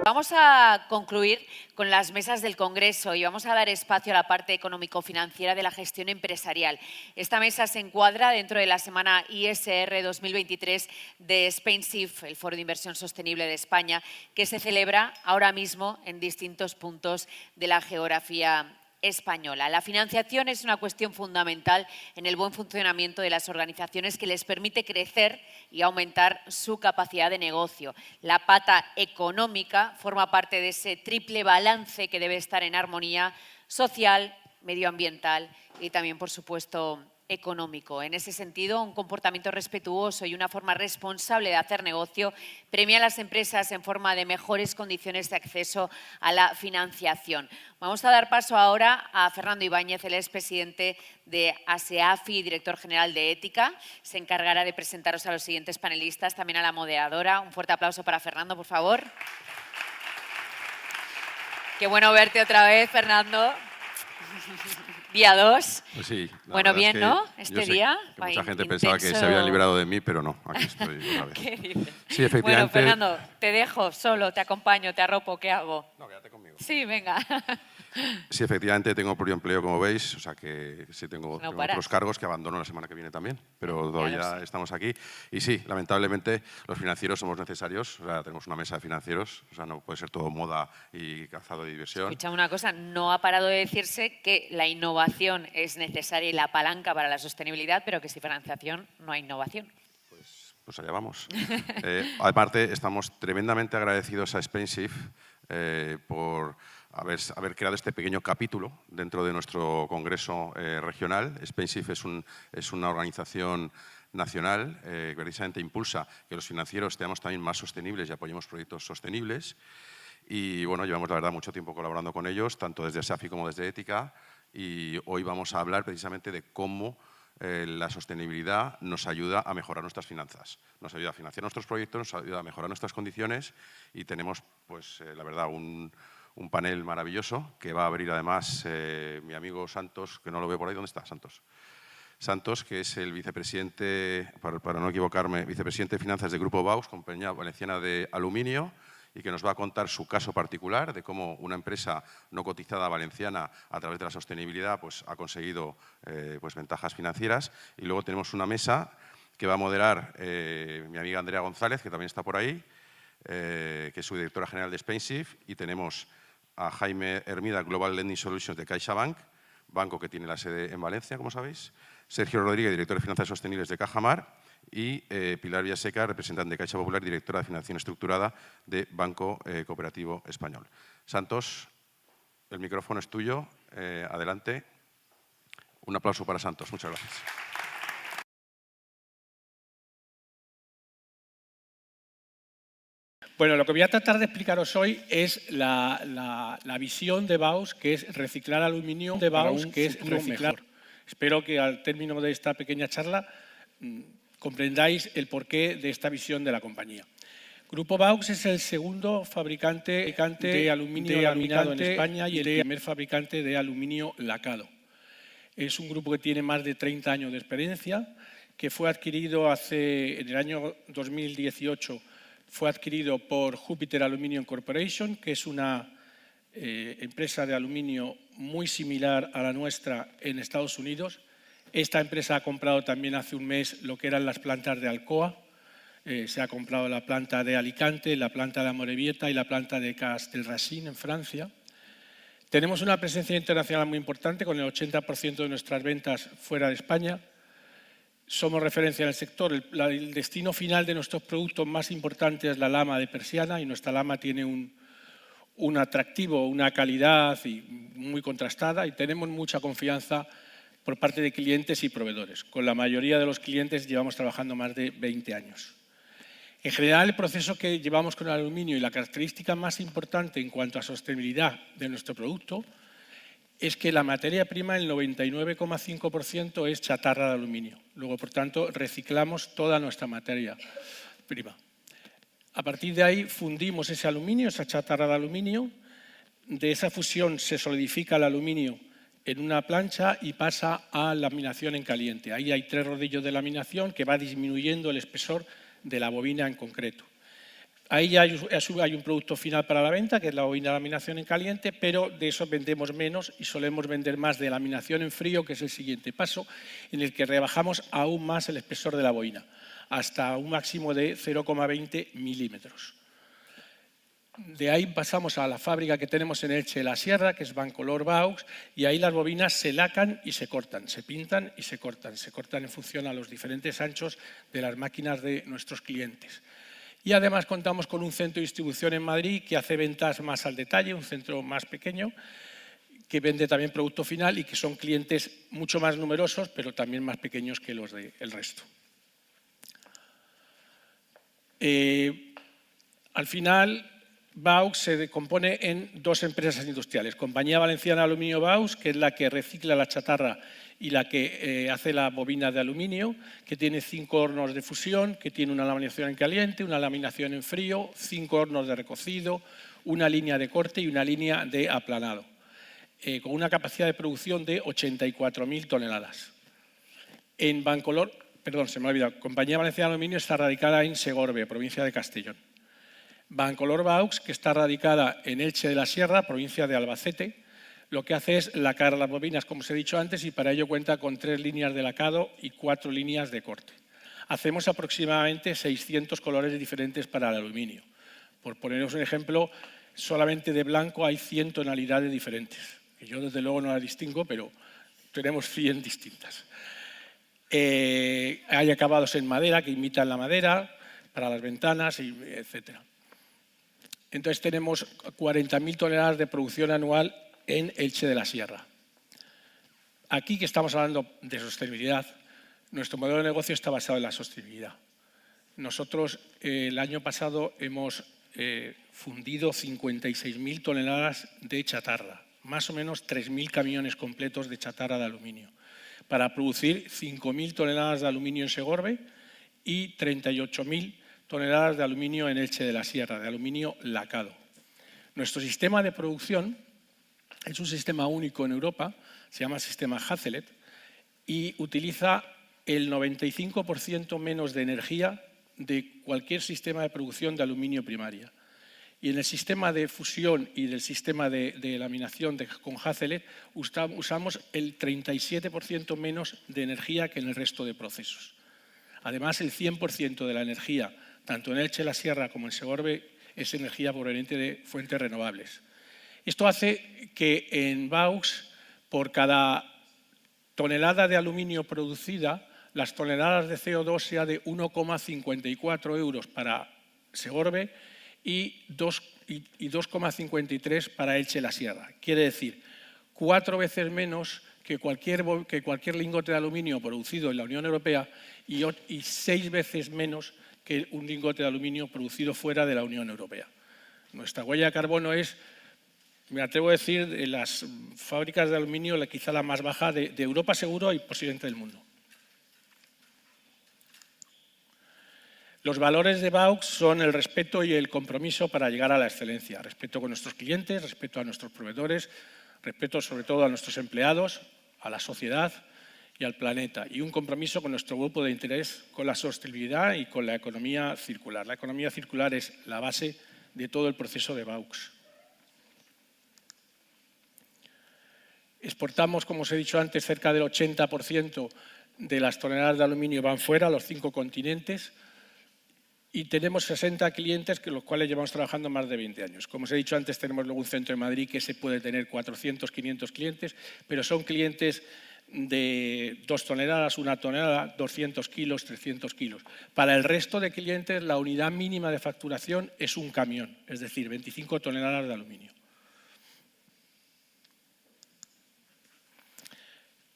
Vamos a concluir con las mesas del Congreso y vamos a dar espacio a la parte económico-financiera de la gestión empresarial. Esta mesa se encuadra dentro de la Semana ISR 2023 de SpainSIF, el Foro de Inversión Sostenible de España, que se celebra ahora mismo en distintos puntos de la geografía española. La financiación es una cuestión fundamental en el buen funcionamiento de las organizaciones que les permite crecer y aumentar su capacidad de negocio. La pata económica forma parte de ese triple balance que debe estar en armonía social, medioambiental y también, por supuesto, económico. En ese sentido, un comportamiento respetuoso y una forma responsable de hacer negocio premia a las empresas en forma de mejores condiciones de acceso a la financiación. Vamos a dar paso ahora a Fernando Ibáñez, el expresidente de ASEAFI, director general de Ética. Se encargará de presentaros a los siguientes panelistas, también a la moderadora. Un fuerte aplauso para Fernando, por favor. Qué bueno verte otra vez, Fernando. Día 2. Pues sí, bueno, bien, es ¿no? Este día. Que mucha gente pensaba que se habían librado de mí, pero no, aquí estoy otra vez. ¿Qué dices? Sí, efectivamente. Bueno, Fernando, te dejo solo, te acompaño, te arropo, ¿qué hago? No, quédate conmigo. Sí, venga. Sí, efectivamente tengo pluriempleo, como veis, o sea que sí tengo otros cargos que abandono la semana que viene también, pero todavía estamos aquí. Y sí, lamentablemente los financieros somos necesarios, o sea, tenemos una mesa de financieros, o sea, no puede ser todo moda y calzado de diversión. Escucha una cosa, no ha parado de decirse que la innovación es necesaria y la palanca para la sostenibilidad, pero que sin financiación no hay innovación. Pues allá vamos. Aparte, estamos tremendamente agradecidos a SpainSIF por haber creado este pequeño capítulo dentro de nuestro congreso regional. SpainSIF es una organización nacional que precisamente impulsa que los financieros seamos también más sostenibles y apoyemos proyectos sostenibles. Y bueno, llevamos la verdad mucho tiempo colaborando con ellos, tanto desde ASEAFI como desde Ética, y hoy vamos a hablar precisamente de cómo la sostenibilidad nos ayuda a mejorar nuestras finanzas, nos ayuda a financiar nuestros proyectos, nos ayuda a mejorar nuestras condiciones y tenemos, pues, la verdad, un panel maravilloso que va a abrir además mi amigo Santos, que no lo veo por ahí. ¿Dónde está Santos? Santos, que es el vicepresidente, para no equivocarme, vicepresidente de Finanzas de Grupo Baus, compañía valenciana de aluminio, y que nos va a contar su caso particular de cómo una empresa no cotizada valenciana a través de la sostenibilidad pues, ha conseguido pues, ventajas financieras. Y luego tenemos una mesa que va a moderar mi amiga Andrea González, que también está por ahí, que es su directora general de SpainSIF, y tenemos a Jaime Hermida, Global Lending Solutions de CaixaBank, banco que tiene la sede en Valencia, como sabéis, Sergio Rodríguez, director de Finanzas Sostenibles de Cajamar, y Pilar Villaseca, representante de Caixa Popular, directora de Financiación Estructurada de Banco Cooperativo Español. Santos, el micrófono es tuyo. Adelante. Un aplauso para Santos. Muchas gracias. Bueno, lo que voy a tratar de explicaros hoy es la visión de Baus, que es reciclar aluminio de Baus, que es reciclar mejor. Espero que al término de esta pequeña charla comprendáis el porqué de esta visión de la compañía. Grupo Baus es el segundo fabricante de aluminio laminado en España y el primer fabricante de aluminio lacado. Es un grupo que tiene más de 30 años de experiencia, que fue adquirido en el año 2018, fue adquirido por Jupiter Aluminum Corporation, que es una empresa de aluminio muy similar a la nuestra en Estados Unidos. Esta empresa ha comprado también hace un mes lo que eran las plantas de Alcoa. Se ha comprado la planta de Alicante, la planta de Amorebieta y la planta de Castelracín en Francia. Tenemos una presencia internacional muy importante, con el 80% de nuestras ventas fuera de España. Somos referencia en el sector. El destino final de nuestros productos más importante es la lama de persiana, y nuestra lama tiene un atractivo, una calidad muy contrastada, y tenemos mucha confianza por parte de clientes y proveedores. Con la mayoría de los clientes llevamos trabajando más de 20 años. En general, el proceso que llevamos con el aluminio y la característica más importante en cuanto a sostenibilidad de nuestro producto es que la materia prima, el 99,5%, es chatarra de aluminio. Luego, por tanto, reciclamos toda nuestra materia prima. A partir de ahí fundimos ese aluminio, esa chatarra de aluminio. De esa fusión se solidifica el aluminio en una plancha y pasa a laminación en caliente. Ahí hay 3 rodillos de laminación que va disminuyendo el espesor de la bobina en concreto. Ahí ya hay un producto final para la venta, que es la bobina de laminación en caliente, pero de eso vendemos menos y solemos vender más de laminación en frío, que es el siguiente paso, en el que rebajamos aún más el espesor de la bobina, hasta un máximo de 0,20 milímetros. De ahí pasamos a la fábrica que tenemos en Elche de la Sierra, que es Bancolor Baux, y ahí las bobinas se lacan y se cortan, se pintan y se cortan en función a los diferentes anchos de las máquinas de nuestros clientes. Y además contamos con un centro de distribución en Madrid que hace ventas más al detalle, un centro más pequeño, que vende también producto final y que son clientes mucho más numerosos, pero también más pequeños que los del resto. Al final, Baux se compone en dos empresas industriales. Compañía Valenciana Aluminio Baux, que es la que recicla la chatarra y la que hace la bobina de aluminio, que tiene 5 hornos de fusión, que tiene una laminación en caliente, una laminación en frío, 5 hornos de recocido, una línea de corte y una línea de aplanado, con una capacidad de producción de 84.000 toneladas. En Bancolor, perdón, se me ha olvidado, Compañía Valenciana Aluminio está radicada en Segorbe, provincia de Castellón. Bancolor Baux, que está radicada en Elche de la Sierra, provincia de Albacete, lo que hace es lacar las bobinas, como os he dicho antes, y para ello cuenta con 3 líneas de lacado y 4 líneas de corte. Hacemos aproximadamente 600 colores diferentes para el aluminio. Por poneros un ejemplo, solamente de blanco hay 100 tonalidades diferentes. Yo desde luego no las distingo, pero tenemos 100 distintas. Hay acabados en madera que imitan la madera para las ventanas, etc. Entonces tenemos 40.000 toneladas de producción anual en Elche de la Sierra. Aquí que estamos hablando de sostenibilidad, nuestro modelo de negocio está basado en la sostenibilidad. Nosotros el año pasado hemos fundido 56.000 toneladas de chatarra, más o menos 3.000 camiones completos de chatarra de aluminio, para producir 5.000 toneladas de aluminio en Segorbe y 38.000 toneladas de aluminio en Elche de la Sierra, de aluminio lacado. Nuestro sistema de producción es un sistema único en Europa, se llama sistema Hazelet, y utiliza el 95% menos de energía de cualquier sistema de producción de aluminio primaria. Y en el sistema de fusión y del sistema de laminación con Hazelet usamos el 37% menos de energía que en el resto de procesos. Además, el 100% de la energía, tanto en Elche de la Sierra como en Segorbe, es energía proveniente de fuentes renovables. Esto hace que en Baux, por cada tonelada de aluminio producida, las toneladas de CO2 sea de 1,54 euros para Segorbe y 2,53 para Elche de la Sierra. Quiere decir, 4 veces menos que cualquier lingote de aluminio producido en la Unión Europea y 6 veces menos que un lingote de aluminio producido fuera de la Unión Europea. Nuestra huella de carbono es, me atrevo a decir, de las fábricas de aluminio quizá la más baja de Europa seguro y posiblemente del mundo. Los valores de Baux son el respeto y el compromiso para llegar a la excelencia. Respeto con nuestros clientes, respeto a nuestros proveedores, respeto sobre todo a nuestros empleados, a la sociedad y al planeta. Y un compromiso con nuestro grupo de interés, con la sostenibilidad y con la economía circular. La economía circular es la base de todo el proceso de Baux. Exportamos, como os he dicho antes, cerca del 80% de las toneladas de aluminio van fuera, a los 5 continentes, y tenemos 60 clientes con los cuales llevamos trabajando más de 20 años. Como os he dicho antes, tenemos luego un centro en Madrid que se puede tener 400, 500 clientes, pero son clientes de 2 toneladas, 1 tonelada, 200 kilos, 300 kilos. Para el resto de clientes, la unidad mínima de facturación es un camión, es decir, 25 toneladas de aluminio.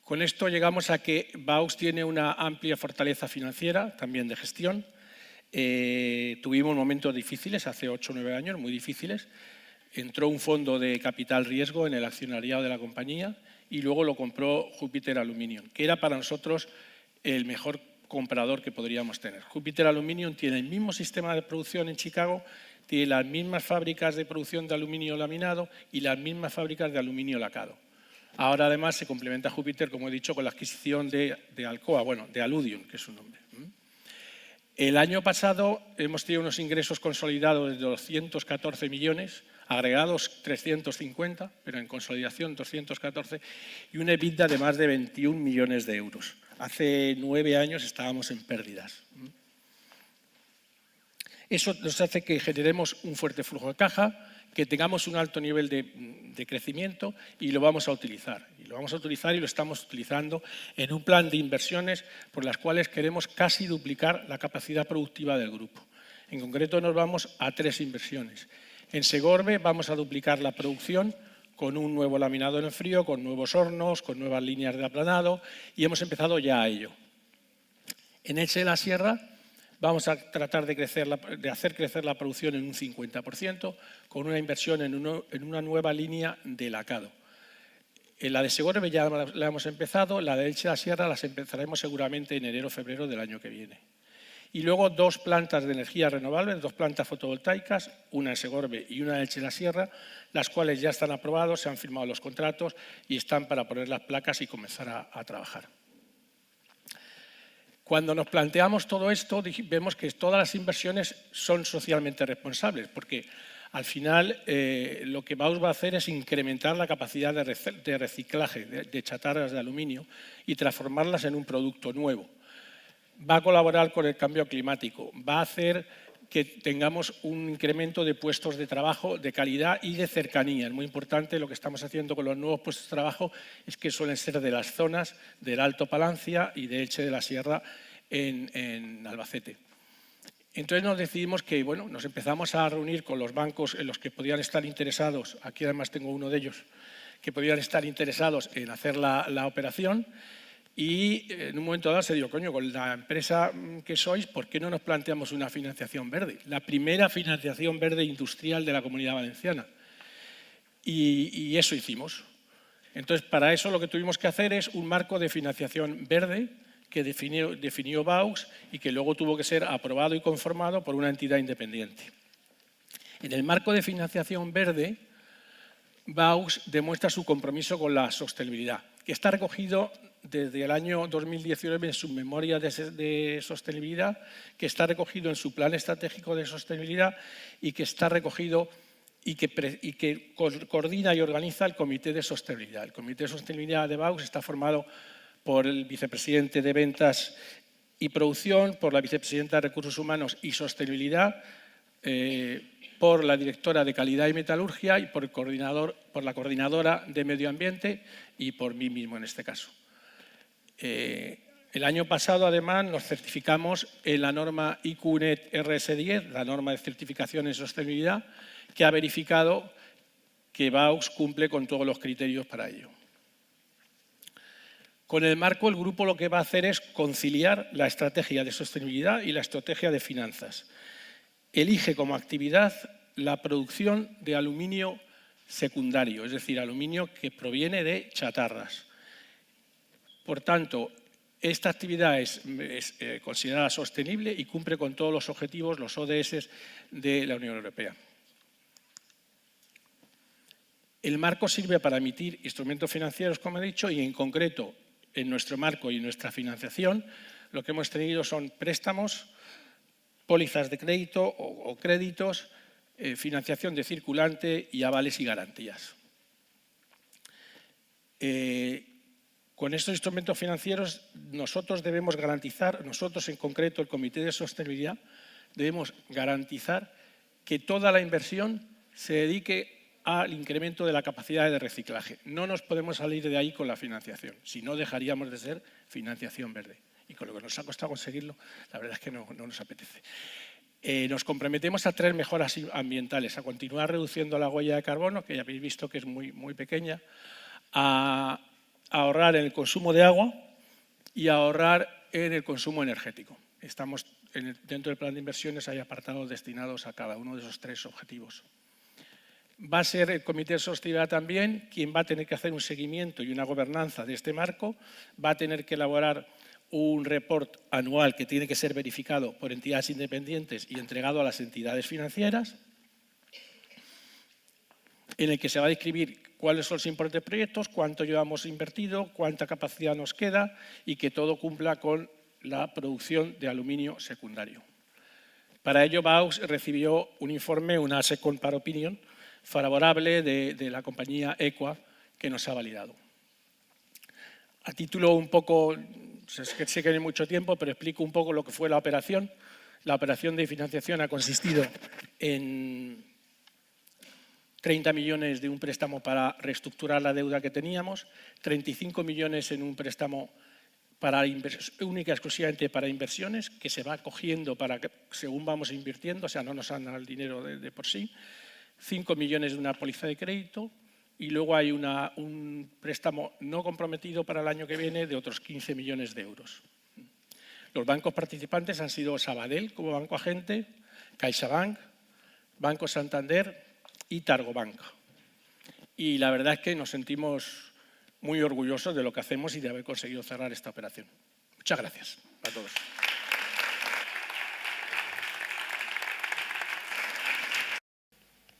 Con esto llegamos a que Baux tiene una amplia fortaleza financiera, también de gestión. Tuvimos momentos difíciles, hace 8 o 9 años, muy difíciles. Entró un fondo de capital riesgo en el accionariado de la compañía y luego lo compró Júpiter Aluminium, que era para nosotros el mejor comprador que podríamos tener. Júpiter Aluminium tiene el mismo sistema de producción en Chicago, tiene las mismas fábricas de producción de aluminio laminado y las mismas fábricas de aluminio lacado. Ahora además se complementa Júpiter, como he dicho, con la adquisición de Alcoa, bueno, de Aludium, que es su nombre. El año pasado hemos tenido unos ingresos consolidados de 214 millones, agregados 350, pero en consolidación 214, y una EBITDA de más de 21 millones de euros. Hace 9 años estábamos en pérdidas. Eso nos hace que generemos un fuerte flujo de caja, que tengamos un alto nivel de crecimiento y lo vamos a utilizar. Y lo vamos a utilizar y lo estamos utilizando en un plan de inversiones por las cuales queremos casi duplicar la capacidad productiva del grupo. En concreto nos vamos a 3 inversiones. En Segorbe vamos a duplicar la producción con un nuevo laminador en frío, con nuevos hornos, con nuevas líneas de aplanado y hemos empezado ya a ello. En Elche de la Sierra vamos a tratar de hacer crecer la producción en un 50% con una inversión en una nueva línea de lacado. En la de Segorbe ya la hemos empezado, la de Elche de la Sierra las empezaremos seguramente en enero o febrero del año que viene. Y luego 2 plantas de energía renovable, 2 plantas fotovoltaicas, una en Segorbe y una en Elche de la Sierra, las cuales ya están aprobados, se han firmado los contratos y están para poner las placas y comenzar a trabajar. Cuando nos planteamos todo esto, vemos que todas las inversiones son socialmente responsables, porque al final lo que BAUS va a hacer es incrementar la capacidad de reciclaje de chatarras de aluminio y transformarlas en un producto nuevo. Va a colaborar con el cambio climático, va a hacer que tengamos un incremento de puestos de trabajo de calidad y de cercanía. Es muy importante lo que estamos haciendo con los nuevos puestos de trabajo, es que suelen ser de las zonas del Alto Palancia y de Elche de la Sierra en Albacete. Entonces nos decidimos que, bueno, nos empezamos a reunir con los bancos en los que podían estar interesados, aquí además tengo uno de ellos, que podían estar interesados en hacer la operación. Y en un momento dado se dijo, coño, con la empresa que sois, ¿por qué no nos planteamos una financiación verde? La primera financiación verde industrial de la Comunidad Valenciana. Y eso hicimos. Entonces, para eso lo que tuvimos que hacer es un marco de financiación verde que definió BAUS y que luego tuvo que ser aprobado y conformado por una entidad independiente. En el marco de financiación verde, BAUS demuestra su compromiso con la sostenibilidad, que está recogido desde el año 2019 en su memoria de sostenibilidad, que está recogido en su plan estratégico de sostenibilidad y que está recogido y que coordina y organiza el Comité de Sostenibilidad. El Comité de Sostenibilidad de BAUS está formado por el vicepresidente de Ventas y Producción, por la vicepresidenta de Recursos Humanos y Sostenibilidad, por la directora de Calidad y Metalurgia y por la coordinadora de Medio Ambiente y por mí mismo en este caso. El año pasado, además, nos certificamos en la norma IQNet RS10, la norma de certificación en sostenibilidad, que ha verificado que BAUS cumple con todos los criterios para ello. Con el marco, el grupo lo que va a hacer es conciliar la estrategia de sostenibilidad y la estrategia de finanzas. Elige como actividad la producción de aluminio secundario, es decir, aluminio que proviene de chatarras. Por tanto, esta actividad es considerada sostenible y cumple con todos los objetivos, los ODS de la Unión Europea. El marco sirve para emitir instrumentos financieros, como he dicho, y en concreto, en nuestro marco y en nuestra financiación, lo que hemos tenido son préstamos, pólizas de crédito o créditos, financiación de circulante y avales y garantías. Con estos instrumentos financieros nosotros debemos garantizar, nosotros en concreto el Comité de Sostenibilidad, debemos garantizar que toda la inversión se dedique al incremento de la capacidad de reciclaje. No nos podemos salir de ahí con la financiación, si no dejaríamos de ser financiación verde. Y con lo que nos ha costado conseguirlo, la verdad es que no nos apetece. Nos comprometemos a 3 mejoras ambientales, a continuar reduciendo la huella de carbono, que ya habéis visto que es muy pequeña, a ahorrar en el consumo de agua y a ahorrar en el consumo energético. Estamos dentro del plan de inversiones, hay apartados destinados a cada uno de esos 3 objetivos. Va a ser el Comité de Sostenibilidad también quien va a tener que hacer un seguimiento y una gobernanza de este marco, va a tener que elaborar un report anual que tiene que ser verificado por entidades independientes y entregado a las entidades financieras, en el que se va a describir cuáles son los importes de proyectos, cuánto llevamos invertido, cuánta capacidad nos queda y que todo cumpla con la producción de aluminio secundario. Para ello, Baus recibió un informe, una Second Part Opinion, favorable de la compañía Equa, que nos ha validado. A título un poco, sé que no hay mucho tiempo, pero explico un poco lo que fue la operación. La operación de financiación ha consistido en 30 millones de un préstamo para reestructurar la deuda que teníamos, 35 millones en un préstamo única y exclusivamente para inversiones, que se va cogiendo según vamos invirtiendo, o sea, no nos han dado el dinero de por sí, 5 millones de una póliza de crédito y luego hay un préstamo no comprometido para el año que viene de otros 15 millones de euros. Los bancos participantes han sido Sabadell como banco agente, CaixaBank, Banco Santander y Targobank. Y la verdad es que nos sentimos muy orgullosos de lo que hacemos y de haber conseguido cerrar esta operación. Muchas gracias a todos.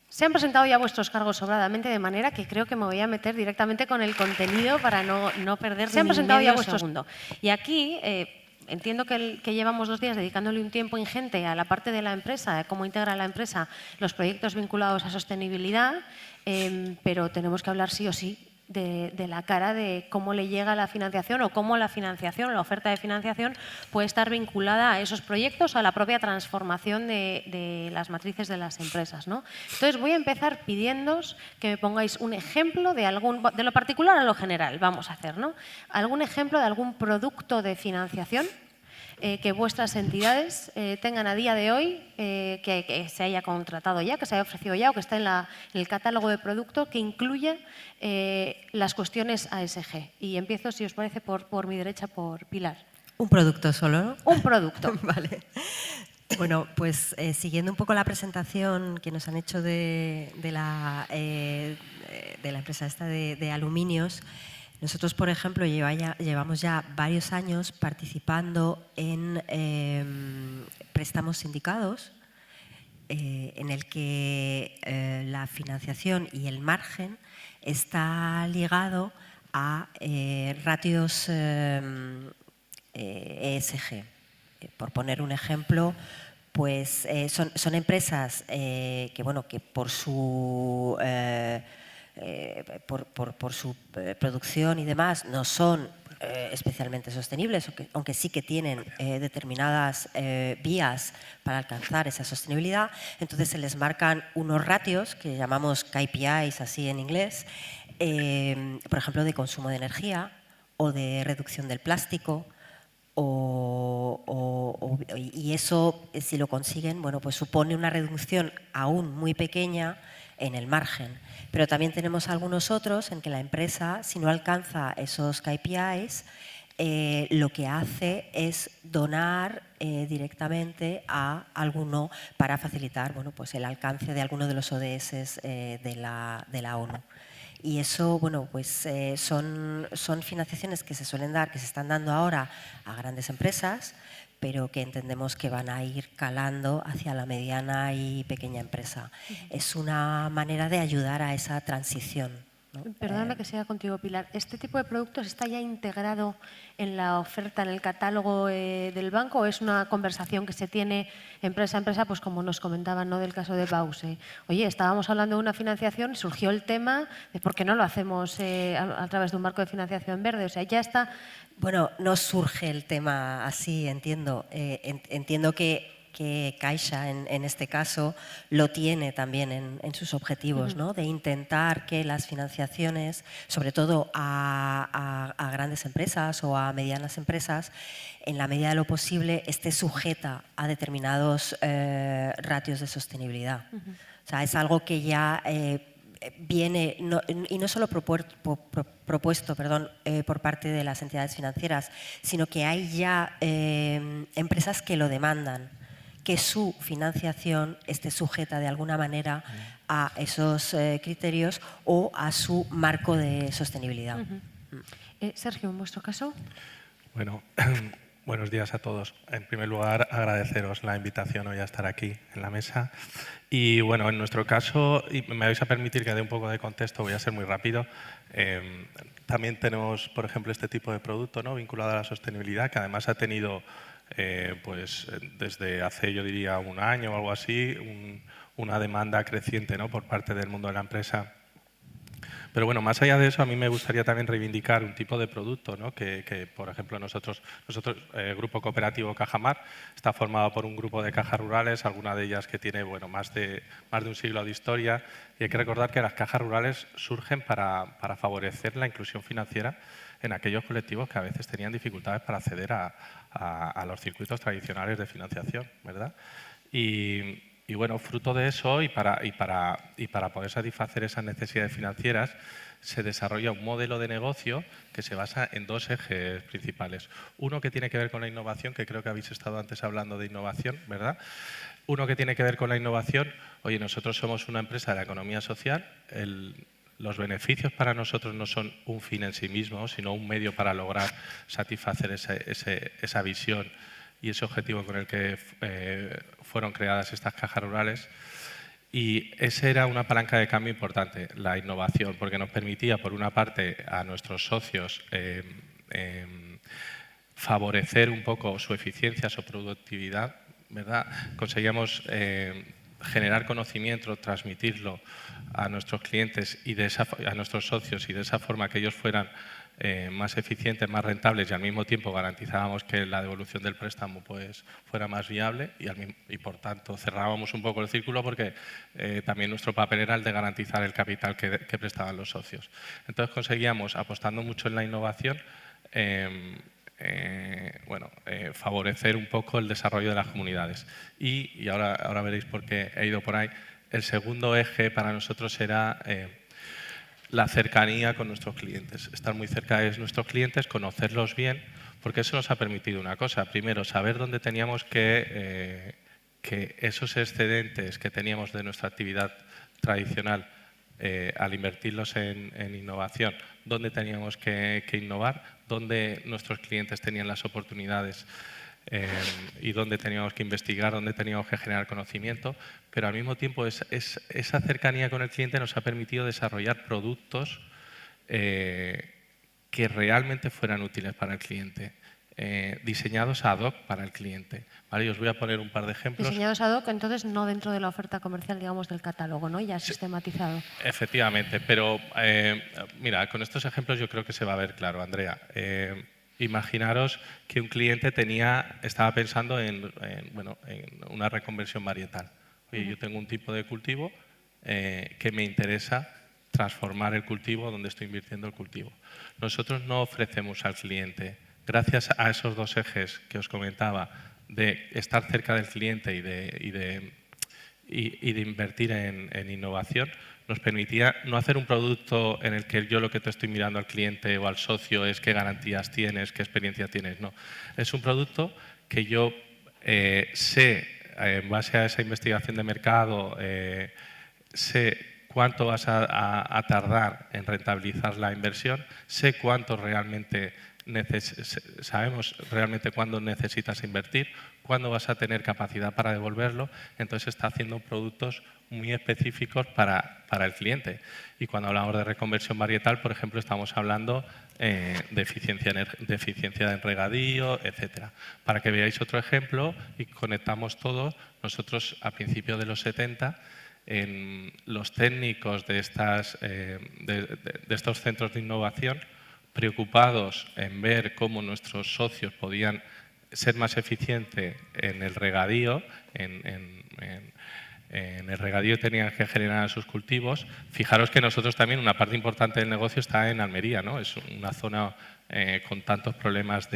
Se han presentado ya vuestros cargos sobradamente, de manera que creo que me voy a meter directamente con el contenido para no perder. Se han presentado ya vuestros segundo. Y aquí entiendo que llevamos 2 días dedicándole un tiempo ingente a la parte de la empresa, de cómo integra la empresa los proyectos vinculados a sostenibilidad, pero tenemos que hablar sí o sí de la cara de cómo le llega la financiación o cómo la financiación, la oferta de financiación puede estar vinculada a esos proyectos, a la propia transformación de las matrices de las empresas, ¿no? Entonces voy a empezar pidiéndoos que me pongáis un ejemplo de lo particular a lo general, vamos a hacer, ¿no? Algún ejemplo de algún producto de financiación que vuestras entidades tengan a día de hoy, que se haya contratado ya, que se haya ofrecido ya o que esté en el catálogo de producto que incluya las cuestiones ASG. Y empiezo, si os parece, por mi derecha, por Pilar. Un producto solo, ¿no? Un producto. Vale. Bueno, pues siguiendo un poco la presentación que nos han hecho de la empresa esta de aluminios, nosotros, por ejemplo, llevamos ya varios años participando en préstamos sindicados en el que la financiación y el margen está ligado a ratios ESG. Por poner un ejemplo, pues son empresas que por su producción y demás no son especialmente sostenibles, aunque sí que tienen determinadas vías para alcanzar esa sostenibilidad. Entonces se les marcan unos ratios que llamamos KPIs así en inglés, por ejemplo de consumo de energía o de reducción del plástico, y eso, si lo consiguen, bueno, pues supone una reducción aún muy pequeña en el margen. Pero también tenemos algunos otros en que la empresa, si no alcanza esos KPIs, lo que hace es donar directamente a alguno para facilitar, bueno, pues el alcance de alguno de los ODS de la ONU. Y eso, bueno, pues son financiaciones que se suelen dar, que se están dando ahora a grandes empresas, pero que entendemos que van a ir calando hacia la mediana y pequeña empresa. Es una manera de ayudar a esa transición, ¿no? Perdóname que siga contigo, Pilar. ¿Este tipo de productos está ya integrado en la oferta, en el catálogo del banco, o es una conversación que se tiene empresa a empresa, pues como nos comentaban, ¿no?, del caso de Baus? Oye, estábamos hablando de una financiación, surgió el tema de por qué no lo hacemos a través de un marco de financiación verde. O sea, ya está. Bueno, no surge el tema así, entiendo. Entiendo que Caixa, en este caso, lo tiene también en sus objetivos, ¿no?, de intentar que las financiaciones, sobre todo a grandes empresas o a medianas empresas, en la medida de lo posible, esté sujeta a determinados ratios de sostenibilidad. O sea, es algo que ya viene, y no solo propuesto por parte de las entidades financieras, sino que hay ya empresas que lo demandan, que su financiación esté sujeta de alguna manera a esos criterios o a su marco de sostenibilidad. Sergio, en vuestro caso. Bueno, Buenos días a todos. En primer lugar, agradeceros la invitación hoy a estar aquí en la mesa. Y bueno, en nuestro caso, y me vais a permitir que dé un poco de contexto, voy a ser muy rápido. También tenemos, por ejemplo, este tipo de producto, ¿no?, vinculado a la sostenibilidad, que además ha tenido, pues desde hace, yo diría, un año o algo así, una demanda creciente, ¿no?, por parte del mundo de la empresa. Pero bueno, más allá de eso, a mí me gustaría también reivindicar un tipo de producto, ¿no?, que por ejemplo, nosotros Grupo Cooperativo Cajamar, está formado por un grupo de cajas rurales, alguna de ellas que tiene, bueno, más de un siglo de historia, y hay que recordar que las cajas rurales surgen para favorecer la inclusión financiera en aquellos colectivos que a veces tenían dificultades para acceder a los circuitos tradicionales de financiación, ¿verdad? Y bueno, fruto de eso y para poder satisfacer esas necesidades financieras, se desarrolla un modelo de negocio que se basa en dos ejes principales. Uno que tiene que ver con la innovación, que creo que habéis estado antes hablando de innovación, ¿verdad? Uno que tiene que ver con la innovación. Oye, nosotros somos una empresa de la economía social. Los beneficios para nosotros no son un fin en sí mismo, sino un medio para lograr satisfacer esa visión y ese objetivo con el que fueron creadas estas cajas rurales. Y esa era una palanca de cambio importante, la innovación, porque nos permitía, por una parte, a nuestros socios favorecer un poco su eficiencia, su productividad, ¿verdad? Conseguíamos generar conocimiento, transmitirlo a nuestros clientes y a nuestros socios, y de esa forma que ellos fueran más eficientes, más rentables, y al mismo tiempo garantizábamos que la devolución del préstamo pues fuera más viable, y por tanto cerrábamos un poco el círculo, porque también nuestro papel era el de garantizar el capital que prestaban los socios. Entonces conseguíamos, apostando mucho en la innovación, favorecer un poco el desarrollo de las comunidades. Y ahora veréis por qué he ido por ahí. El segundo eje para nosotros era la cercanía con nuestros clientes, estar muy cerca de nuestros clientes, conocerlos bien, porque eso nos ha permitido una cosa. Primero, saber dónde teníamos que esos excedentes que teníamos de nuestra actividad tradicional, al invertirlos en innovación, dónde teníamos que innovar, dónde nuestros clientes tenían las oportunidades y dónde teníamos que investigar, dónde teníamos que generar conocimiento, pero al mismo tiempo esa cercanía con el cliente nos ha permitido desarrollar productos que realmente fueran útiles para el cliente, diseñados ad hoc para el cliente. ¿Vale? Y os voy a poner un par de ejemplos. Diseñados ad hoc, entonces no dentro de la oferta comercial, digamos, del catálogo, ¿no? Ya sistematizado. Efectivamente, pero mira, con estos ejemplos yo creo que se va a ver claro, Andrea. Imaginaros que un cliente estaba pensando en una reconversión varietal. Oye, yo tengo un tipo de cultivo que me interesa transformar el cultivo donde estoy invirtiendo el cultivo. Nosotros no ofrecemos al cliente, gracias a esos dos ejes que os comentaba, de estar cerca del cliente y de invertir en innovación, nos permitía no hacer un producto en el que yo lo que te estoy mirando al cliente o al socio es qué garantías tienes, qué experiencia tienes. No, es un producto que yo sé, en base a esa investigación de mercado, sé cuánto vas a tardar en rentabilizar la inversión, sé cuánto realmente sabemos realmente cuándo necesitas invertir, cuándo vas a tener capacidad para devolverlo. Entonces está haciendo productos muy específicos para el cliente. Y cuando hablamos de reconversión varietal, por ejemplo, estamos hablando de eficiencia en regadío, etcétera. Para que veáis otro ejemplo y conectamos todo, nosotros a principios de los 70, los técnicos de estos centros de innovación, preocupados en ver cómo nuestros socios podían ser más eficientes en el regadío, en el regadío tenían que generar sus cultivos. Fijaros que nosotros también, una parte importante del negocio está en Almería, ¿no? Es una zona con tantos problemas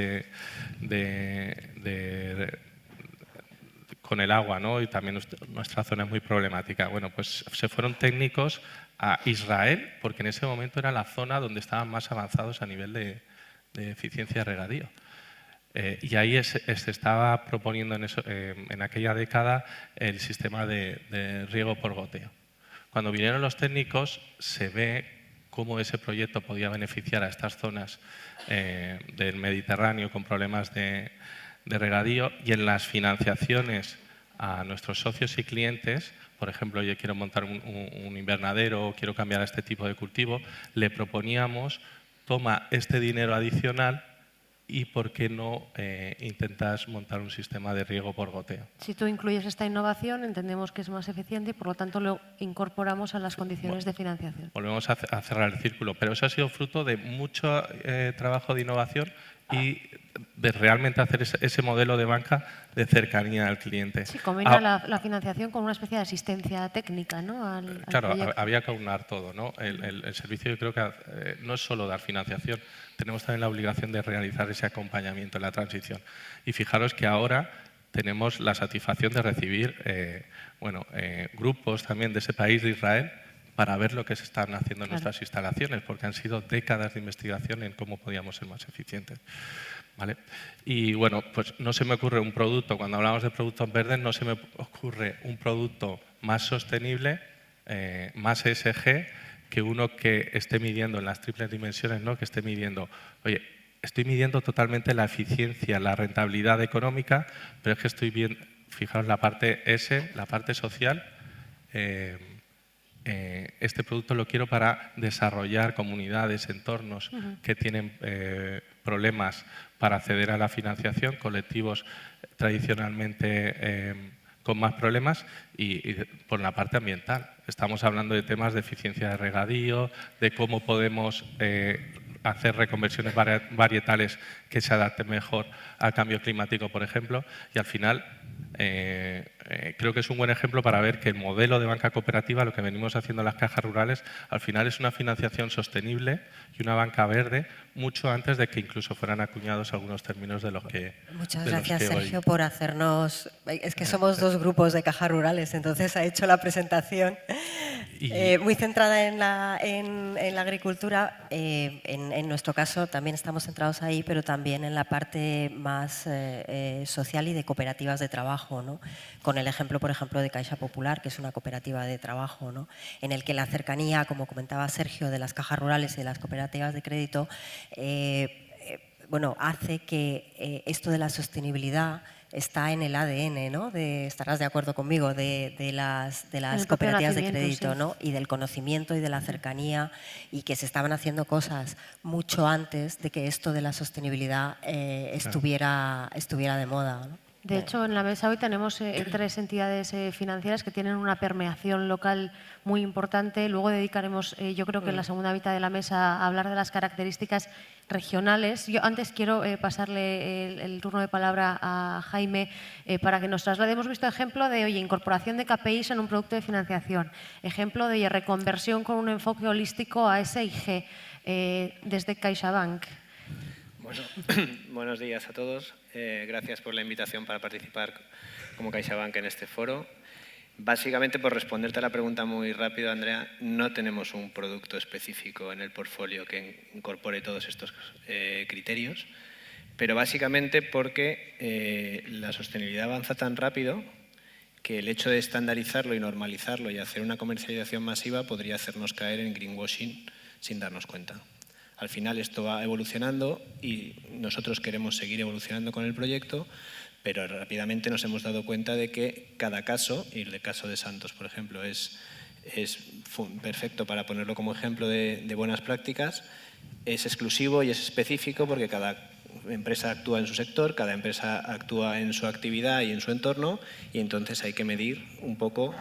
con el agua, ¿no? Y también nuestra zona es muy problemática. Bueno, pues se fueron técnicos a Israel, porque en ese momento era la zona donde estaban más avanzados a nivel de eficiencia de regadío. Y ahí se estaba proponiendo en aquella década el sistema de riego por goteo. Cuando vinieron los técnicos, se ve cómo ese proyecto podía beneficiar a estas zonas del Mediterráneo con problemas de regadío, y en las financiaciones a nuestros socios y clientes, por ejemplo, yo quiero montar un invernadero o quiero cambiar a este tipo de cultivo, le proponíamos, toma este dinero adicional y ¿por qué no intentas montar un sistema de riego por goteo? Si tú incluyes esta innovación, entendemos que es más eficiente y por lo tanto lo incorporamos a las condiciones de financiación. Volvemos a cerrar el círculo, pero eso ha sido fruto de mucho trabajo de innovación y de realmente hacer ese modelo de banca de cercanía al cliente. Sí, combina la financiación con una especie de asistencia técnica, ¿no? Claro, había que aunar todo, ¿no? El servicio, yo creo que no es solo dar financiación, tenemos también la obligación de realizar ese acompañamiento en la transición. Y fijaros que ahora tenemos la satisfacción de recibir grupos también de ese país, de Israel, para ver lo que se están haciendo en nuestras instalaciones, porque han sido décadas de investigación en cómo podíamos ser más eficientes. ¿Vale? Y bueno, pues no se me ocurre un producto, cuando hablamos de productos verdes, no se me ocurre un producto más sostenible, más ESG, que uno que esté midiendo en las triples dimensiones, ¿no? Que esté midiendo, oye, estoy midiendo totalmente la eficiencia, la rentabilidad económica, pero es que estoy viendo, fijaos la parte S, la parte social, este producto lo quiero para desarrollar comunidades, entornos que tienen problemas para acceder a la financiación, colectivos tradicionalmente con más problemas y por la parte ambiental. Estamos hablando de temas de eficiencia de regadío, de cómo podemos hacer reconversiones varietales que se adapten mejor al cambio climático, por ejemplo, y al final creo que es un buen ejemplo para ver que el modelo de banca cooperativa, lo que venimos haciendo en las cajas rurales, al final es una financiación sostenible y una banca verde mucho antes de que incluso fueran acuñados algunos términos de los que Muchas gracias, Sergio, por hacernos... Es que somos dos grupos de cajas rurales, entonces ha hecho la presentación muy centrada en la agricultura. En nuestro caso también estamos centrados ahí, pero también en la parte más social y de cooperativas de trabajo, ¿no? Con el ejemplo, por ejemplo, de Caixa Popular, que es una cooperativa de trabajo, ¿no? En el que la cercanía, como comentaba Sergio, de las cajas rurales y de las cooperativas de crédito, hace que esto de la sostenibilidad está en el ADN, ¿no? Estarás de acuerdo conmigo, de las cooperativas de crédito, sí, ¿no? Y del conocimiento y de la cercanía, y que se estaban haciendo cosas mucho antes de que esto de la sostenibilidad estuviera de moda, ¿no? De hecho, en la mesa hoy tenemos 3 entidades financieras que tienen una permeación local muy importante. Luego dedicaremos, yo creo que en la segunda mitad de la mesa, a hablar de las características regionales. Yo antes quiero pasarle el turno de palabra a Jaime para que nos traslade. Hemos visto ejemplo de incorporación de KPIs en un producto de financiación, ejemplo de reconversión con un enfoque holístico a S&G desde CaixaBank. Bueno, buenos días a todos. Gracias por la invitación para participar como CaixaBank en este foro. Básicamente, por responderte a la pregunta muy rápido, Andrea, no tenemos un producto específico en el portfolio que incorpore todos estos criterios, pero básicamente porque la sostenibilidad avanza tan rápido que el hecho de estandarizarlo y normalizarlo y hacer una comercialización masiva podría hacernos caer en greenwashing sin darnos cuenta. Al final esto va evolucionando y nosotros queremos seguir evolucionando con el proyecto, pero rápidamente nos hemos dado cuenta de que cada caso, y el caso de Santos, por ejemplo, es perfecto para ponerlo como ejemplo de buenas prácticas, es exclusivo y es específico porque cada empresa actúa en su sector, cada empresa actúa en su actividad y en su entorno, y entonces hay que medir un poco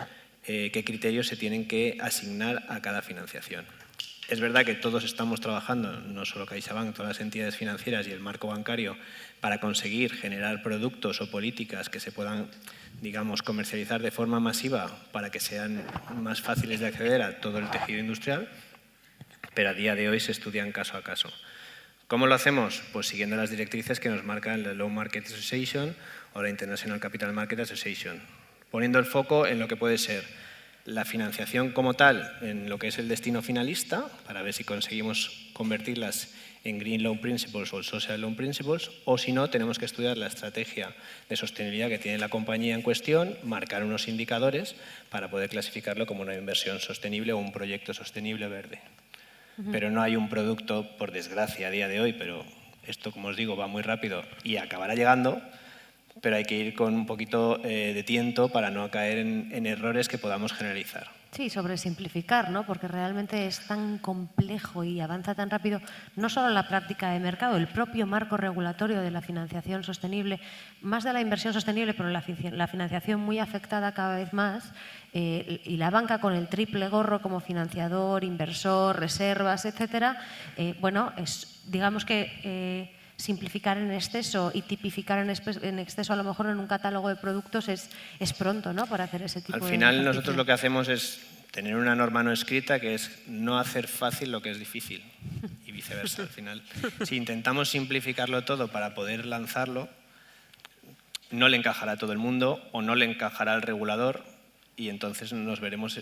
qué criterios se tienen que asignar a cada financiación. Es verdad que todos estamos trabajando, no solo CaixaBank, todas las entidades financieras y el marco bancario, para conseguir generar productos o políticas que se puedan, digamos, comercializar de forma masiva para que sean más fáciles de acceder a todo el tejido industrial, pero a día de hoy se estudian caso a caso. ¿Cómo lo hacemos? Pues siguiendo las directrices que nos marcan la Loan Market Association o la International Capital Market Association, poniendo el foco en lo que puede ser la financiación como tal, en lo que es el destino finalista, para ver si conseguimos convertirlas en Green Loan Principles o Social Loan Principles, o si no, tenemos que estudiar la estrategia de sostenibilidad que tiene la compañía en cuestión, marcar unos indicadores para poder clasificarlo como una inversión sostenible o un proyecto sostenible verde. pero no hay un producto, por desgracia, a día de hoy, pero esto, como os digo, va muy rápido y acabará llegando, pero hay que ir con un poquito de tiento para no caer en errores que podamos generalizar. Sí, sobre simplificar, ¿no? Porque realmente es tan complejo y avanza tan rápido, no solo la práctica de mercado, el propio marco regulatorio de la financiación sostenible, más de la inversión sostenible, pero la financiación muy afectada cada vez más, y la banca con el triple gorro como financiador, inversor, reservas, etcétera, bueno, digamos que simplificar en exceso y tipificar en exceso a lo mejor en un catálogo de productos es pronto, ¿no?, para hacer ese tipo de ejercicio. Al final nosotros lo que hacemos es tener una norma no escrita que es no hacer fácil lo que es difícil y viceversa. Al final, si intentamos simplificarlo todo para poder lanzarlo, no le encajará a todo el mundo o no le encajará al regulador y entonces nos veremos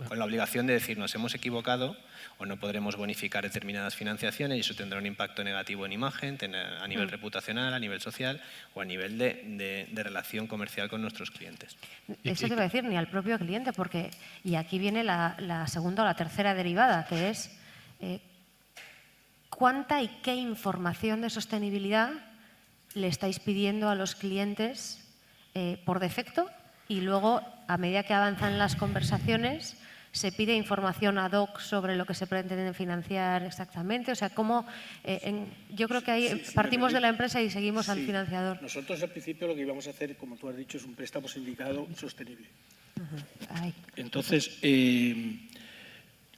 con la obligación de decir nos hemos equivocado o no podremos bonificar determinadas financiaciones y eso tendrá un impacto negativo en imagen, a nivel reputacional, a nivel social o a nivel de relación comercial con nuestros clientes. Eso te iba a decir, ni al propio cliente, porque, y aquí viene la segunda o la tercera derivada, que es cuánta y qué información de sostenibilidad le estáis pidiendo a los clientes por defecto y luego, a medida que avanzan las conversaciones, se pide información ad hoc sobre lo que se pretende financiar exactamente. O sea, cómo, yo creo que ahí partimos de la empresa y seguimos al financiador. Nosotros al principio lo que íbamos a hacer, como tú has dicho, es un préstamo sindicado sostenible. Entonces,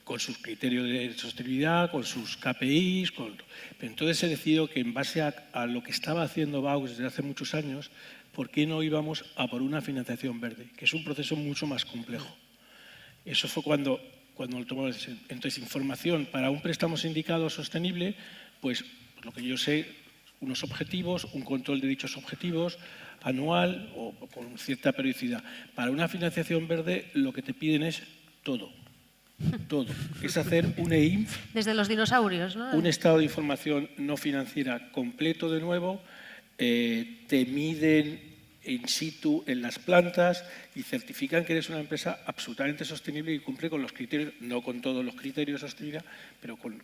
con sus criterios de sostenibilidad, con sus KPIs, pero entonces se decidió que en base a lo que estaba haciendo BAUS desde hace muchos años, ¿por qué no íbamos a por una financiación verde? Que es un proceso mucho más complejo. Eso fue cuando lo tomamos. Entonces, información para un préstamo sindicado sostenible, pues lo que yo sé, unos objetivos, un control de dichos objetivos anual o con cierta periodicidad. Para una financiación verde lo que te piden es todo. Todo. Es hacer un EINF. Desde los dinosaurios, ¿no? Un estado de información no financiera completo de nuevo. Te miden in situ en las plantas y certifican que eres una empresa absolutamente sostenible y cumple con los criterios, no con todos los criterios de sostenibilidad, pero con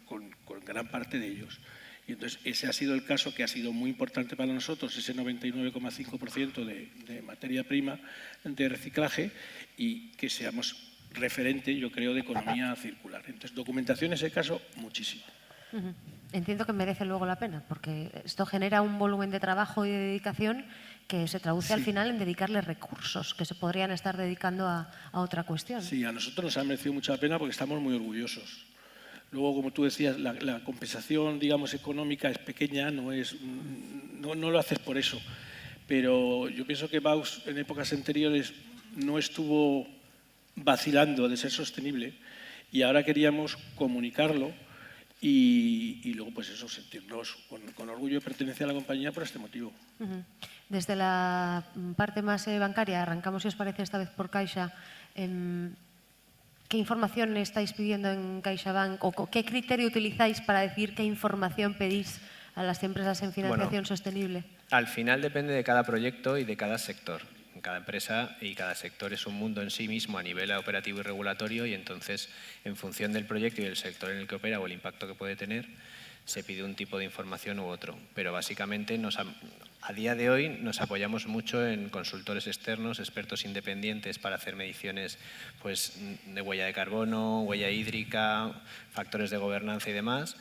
gran parte de ellos. Y entonces ese ha sido el caso que ha sido muy importante para nosotros, ese 99,5% de materia prima de reciclaje y que seamos referente, yo creo, de economía circular. Entonces, documentación en ese caso, muchísimo. Entiendo que merece luego la pena, porque esto genera un volumen de trabajo y de dedicación que se traduce al final en dedicarle recursos que se podrían estar dedicando a otra cuestión. Sí, a nosotros nos ha merecido mucha pena porque estamos muy orgullosos. Luego, como tú decías, la compensación, digamos, económica es pequeña, no lo haces por eso. Pero yo pienso que BAUS en épocas anteriores no estuvo vacilando de ser sostenible y ahora queríamos comunicarlo y luego, pues eso, sentirnos con orgullo de pertenecer a la compañía por este motivo. Desde la parte más bancaria, arrancamos, si os parece, esta vez por Caixa. ¿Qué información estáis pidiendo en CaixaBank o qué criterio utilizáis para decir qué información pedís a las empresas en financiación sostenible? Al final depende de cada proyecto y de cada sector. Cada empresa y cada sector es un mundo en sí mismo a nivel operativo y regulatorio y entonces, en función del proyecto y del sector en el que opera o el impacto que puede tener, se pide un tipo de información u otro. Pero básicamente, a día de hoy, nos apoyamos mucho en consultores externos, expertos independientes para hacer mediciones pues, de huella de carbono, huella hídrica, factores de gobernanza y demás.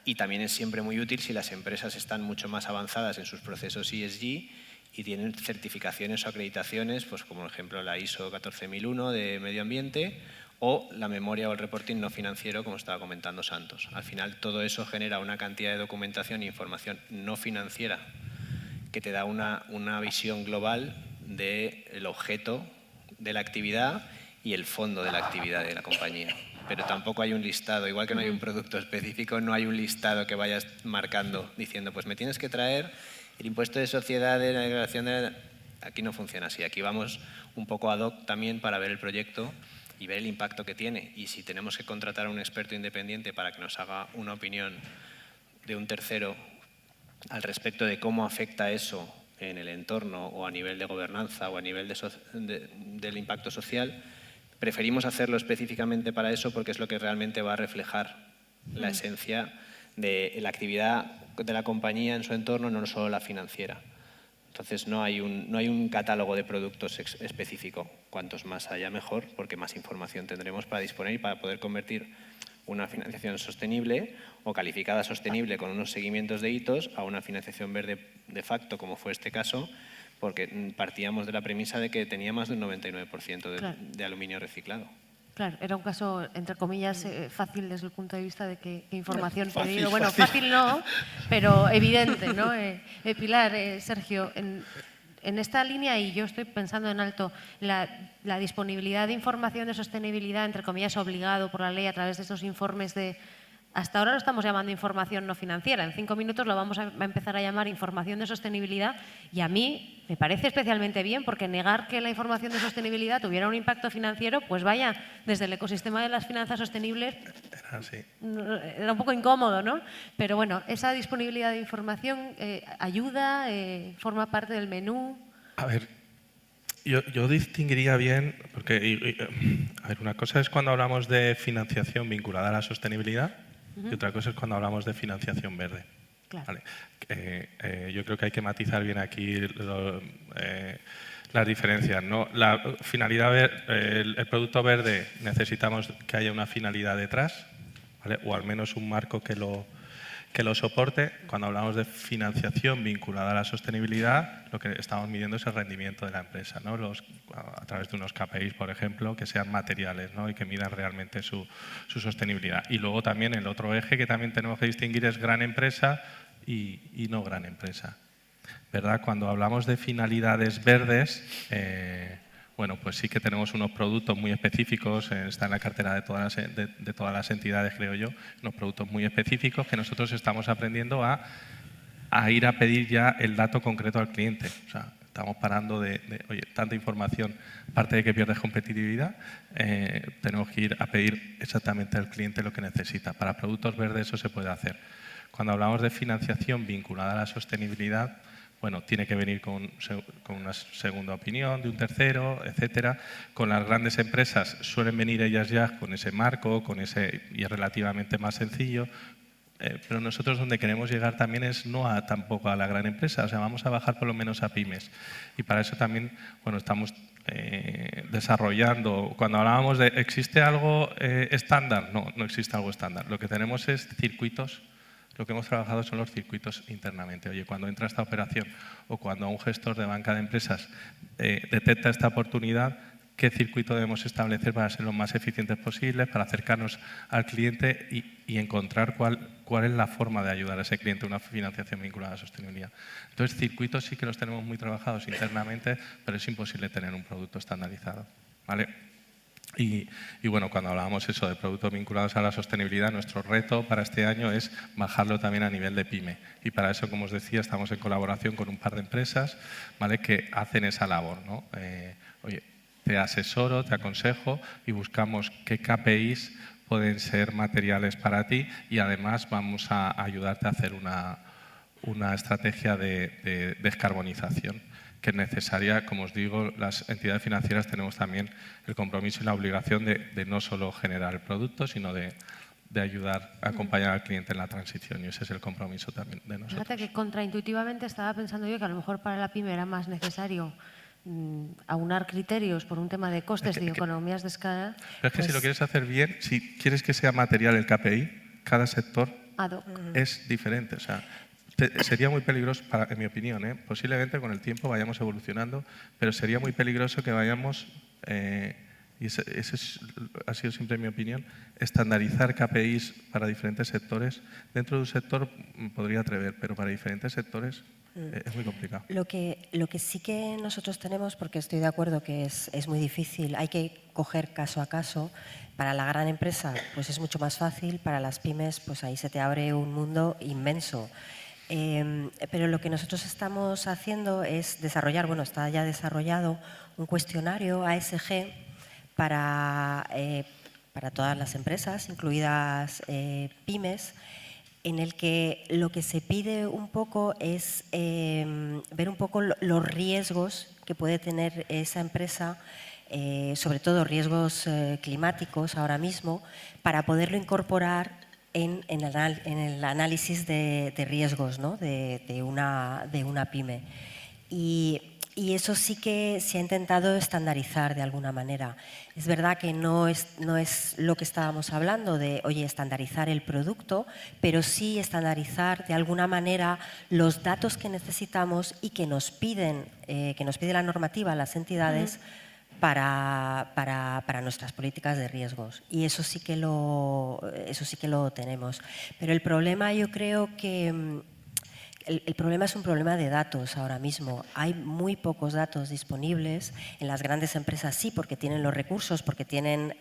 Y también es siempre muy útil si las empresas están mucho más avanzadas en sus procesos ESG y tienen certificaciones o acreditaciones, pues como por ejemplo la ISO 14001 de medio ambiente o la memoria o el reporting no financiero, como estaba comentando Santos. Al final todo eso genera una cantidad de documentación e información no financiera que te da una visión global del objeto de la actividad y el fondo de la actividad de la compañía. Pero tampoco hay un listado, igual que no hay un producto específico, no hay un listado que vayas marcando diciendo, pues me tienes que traer el impuesto de sociedades, la declaración de... Aquí no funciona así, aquí vamos un poco ad hoc también para ver el proyecto y ver el impacto que tiene. Y si tenemos que contratar a un experto independiente para que nos haga una opinión de un tercero al respecto de cómo afecta eso en el entorno o a nivel de gobernanza o a nivel del impacto social, preferimos hacerlo específicamente para eso porque es lo que realmente va a reflejar la esencia de la actividad de la compañía en su entorno, no solo la financiera. Entonces no hay un catálogo de productos específico. Cuantos más haya mejor, porque más información tendremos para disponer y para poder convertir una financiación sostenible o calificada sostenible con unos seguimientos de hitos a una financiación verde de facto, como fue este caso, porque partíamos de la premisa de que tenía más de un 99% de aluminio reciclado. Claro, era un caso, entre comillas, fácil desde el punto de vista de qué información Fácil, pedido. Bueno, fácil. fácil no, pero evidente, ¿no? Pilar, Sergio, en esta línea, y yo estoy pensando en alto, la disponibilidad de información de sostenibilidad, entre comillas, obligado por la ley a través de estos informes de... Hasta ahora lo estamos llamando información no financiera. En 5 minutos lo vamos a empezar a llamar información de sostenibilidad y a mí me parece especialmente bien porque negar que la información de sostenibilidad tuviera un impacto financiero, pues vaya, desde el ecosistema de las finanzas sostenibles era un poco incómodo, ¿no? Pero bueno, esa disponibilidad de información ayuda, forma parte del menú. A ver, yo distinguiría bien, porque a ver, una cosa es cuando hablamos de financiación vinculada a la sostenibilidad y otra cosa es cuando hablamos de financiación verde. Claro. Vale. Yo creo que hay que matizar bien aquí las diferencias, ¿no? La finalidad el producto verde necesitamos que haya una finalidad detrás, ¿vale? O al menos un marco que lo soporte. Cuando hablamos de financiación vinculada a la sostenibilidad, lo que estamos midiendo es el rendimiento de la empresa, ¿no? A través de unos KPIs, por ejemplo, que sean materiales, ¿no? Y que midan realmente su sostenibilidad. Y luego también el otro eje que también tenemos que distinguir es gran empresa y no gran empresa, ¿verdad? Cuando hablamos de finalidades verdes, bueno, pues sí que tenemos unos productos muy específicos, está en la cartera de todas las entidades, creo yo, unos productos muy específicos que nosotros estamos aprendiendo a ir a pedir ya el dato concreto al cliente. O sea, estamos parando oye, tanta información, aparte de que pierdes competitividad, tenemos que ir a pedir exactamente al cliente lo que necesita. Para productos verdes eso se puede hacer. Cuando hablamos de financiación vinculada a la sostenibilidad, bueno, tiene que venir con una segunda opinión de un tercero, etcétera. Con las grandes empresas suelen venir ellas ya con ese marco, y es relativamente más sencillo. Pero nosotros donde queremos llegar también es no tampoco a la gran empresa, o sea, vamos a bajar por lo menos a pymes. Y para eso también, bueno, estamos desarrollando. Cuando hablábamos de ¿existe algo estándar? No existe algo estándar. Lo que tenemos es circuitos. Lo que hemos trabajado son los circuitos internamente. Oye, cuando entra esta operación o cuando un gestor de banca de empresas detecta esta oportunidad, ¿qué circuito debemos establecer para ser lo más eficientes posibles, para acercarnos al cliente y encontrar cuál es la forma de ayudar a ese cliente a una financiación vinculada a la sostenibilidad? Entonces, circuitos sí que los tenemos muy trabajados internamente, pero es imposible tener un producto estandarizado, ¿vale? Y bueno, cuando hablábamos eso de productos vinculados a la sostenibilidad, nuestro reto para este año es bajarlo también a nivel de pyme. Y para eso, como os decía, estamos en colaboración con un par de empresas, ¿vale? Que hacen esa labor, ¿no? Oye, te asesoro, te aconsejo y buscamos qué KPIs pueden ser materiales para ti y además vamos a ayudarte a hacer una estrategia de descarbonización que es necesaria. Como os digo, las entidades financieras tenemos también el compromiso y la obligación de no solo generar el producto, sino de ayudar a acompañar al cliente en la transición, y ese es el compromiso también de nosotros. Fíjate que contraintuitivamente estaba pensando yo que a lo mejor para la pyme era más necesario aunar criterios por un tema de costes y economías de escala. Pero es que si lo quieres hacer bien, si quieres que sea material el KPI, cada sector es diferente. O sea, sería muy peligroso, en mi opinión, posiblemente con el tiempo vayamos evolucionando, pero sería muy peligroso que vayamos, y ha sido siempre mi opinión, estandarizar KPIs para diferentes sectores. Dentro de un sector podría atrever, pero para diferentes sectores es muy complicado. Lo que sí que nosotros tenemos, porque estoy de acuerdo que es muy difícil, hay que coger caso a caso. Para la gran empresa pues es mucho más fácil, para las pymes pues ahí se te abre un mundo inmenso. Pero lo que nosotros estamos haciendo es desarrollar, bueno, está ya desarrollado un cuestionario ASG para todas las empresas, incluidas pymes, en el que lo que se pide un poco es ver un poco los riesgos que puede tener esa empresa, sobre todo riesgos climáticos ahora mismo, para poderlo incorporar en el análisis de riesgos, ¿no? de una pyme. Y eso sí que se ha intentado estandarizar de alguna manera. Es verdad que no es lo que estábamos hablando de, oye, estandarizar el producto, pero sí estandarizar de alguna manera los datos que necesitamos y que nos pide la normativa a las entidades para nuestras políticas de riesgos. Y eso sí que lo tenemos. Pero el problema, yo creo que el problema es un problema de datos ahora mismo. Hay muy pocos datos disponibles. En las grandes empresas sí, porque tienen los recursos, porque tienen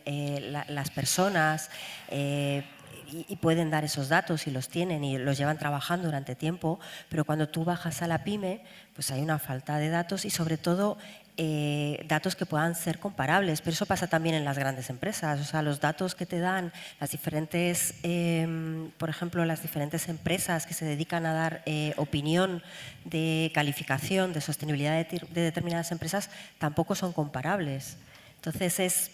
las personas y pueden dar esos datos y los tienen y los llevan trabajando durante tiempo. Pero cuando tú bajas a la pyme, pues hay una falta de datos y sobre todo datos que puedan ser comparables, pero eso pasa también en las grandes empresas. O sea, los datos que te dan las diferentes, por ejemplo, las diferentes empresas que se dedican a dar opinión de calificación, de sostenibilidad de determinadas empresas, tampoco son comparables. Entonces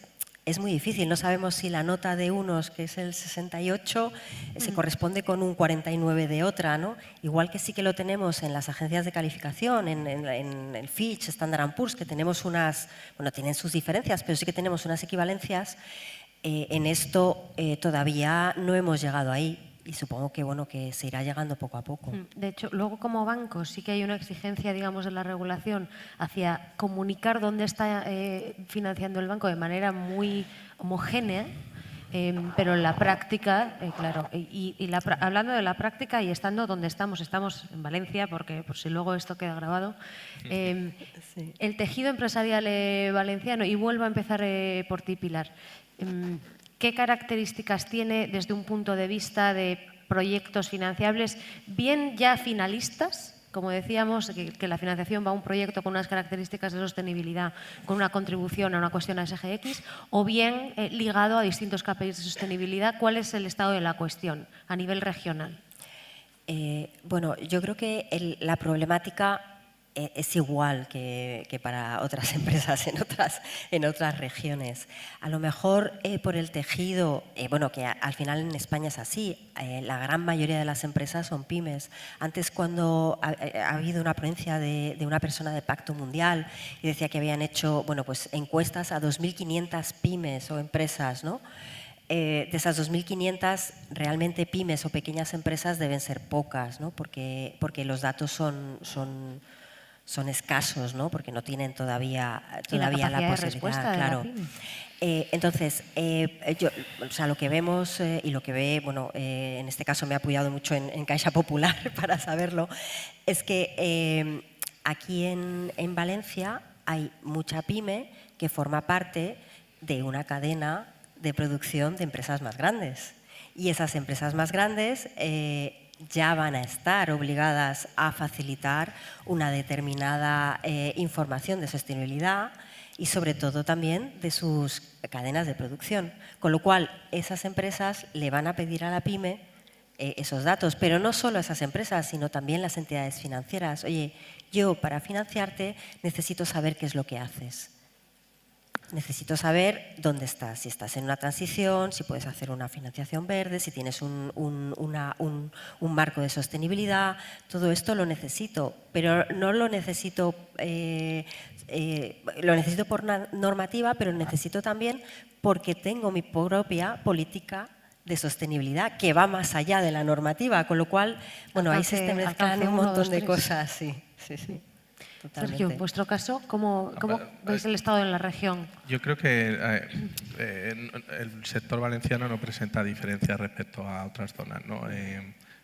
es muy difícil, no sabemos si la nota de unos, que es el 68, se corresponde con un 49 de otra, ¿no? Igual que sí que lo tenemos en las agencias de calificación, en el Fitch, Standard & Poor's, que tenemos unas, bueno, tienen sus diferencias, pero sí que tenemos unas equivalencias, en esto todavía no hemos llegado ahí. Y supongo que, bueno, que se irá llegando poco a poco. De hecho, luego como banco sí que hay una exigencia, digamos, de la regulación hacia comunicar dónde está financiando el banco de manera muy homogénea, pero en la práctica, claro, hablando de la práctica y estando donde estamos en Valencia, porque por si luego esto queda grabado, Sí. el tejido empresarial valenciano, y vuelvo a empezar por ti, Pilar, ¿qué características tiene desde un punto de vista de proyectos financiables, bien ya finalistas, como decíamos, que la financiación va a un proyecto con unas características de sostenibilidad, con una contribución a una cuestión SGX, o bien ligado a distintos KPIs de sostenibilidad? ¿Cuál es el estado de la cuestión a nivel regional? Bueno, yo creo que la problemática es igual que para otras empresas en otras regiones. A lo mejor por el tejido, bueno, que al final en España es así, la gran mayoría de las empresas son pymes. Antes, cuando ha habido una ponencia de una persona de Pacto Mundial y decía que habían hecho, bueno, pues encuestas a 2.500 pymes o empresas, ¿no? De esas 2.500, realmente pymes o pequeñas empresas deben ser pocas, ¿no? Porque los datos son escasos, ¿no? Porque no tienen todavía la posibilidad, claro. Entonces, yo, o sea, lo que vemos y lo que ve, bueno, en este caso me he apoyado mucho en Caixa Popular para saberlo, es que aquí en Valencia hay mucha pyme que forma parte de una cadena de producción de empresas más grandes. Y esas empresas más grandes ya van a estar obligadas a facilitar una determinada información de sostenibilidad y sobre todo también de sus cadenas de producción. Con lo cual, esas empresas le van a pedir a la pyme esos datos, pero no solo esas empresas, sino también las entidades financieras. Oye, yo para financiarte necesito saber qué es lo que haces. Necesito saber dónde estás, si estás en una transición, si puedes hacer una financiación verde, si tienes un marco de sostenibilidad. Todo esto lo necesito, pero no lo necesito, por normativa, pero lo necesito también porque tengo mi propia política de sostenibilidad que va más allá de la normativa, con lo cual, bueno, ahí se mezclan un montón de cosas. Sí. Totalmente. Sergio, en vuestro caso, ¿cómo veis el estado en la región? Yo creo que el sector valenciano no presenta diferencias respecto a otras zonas, ¿no?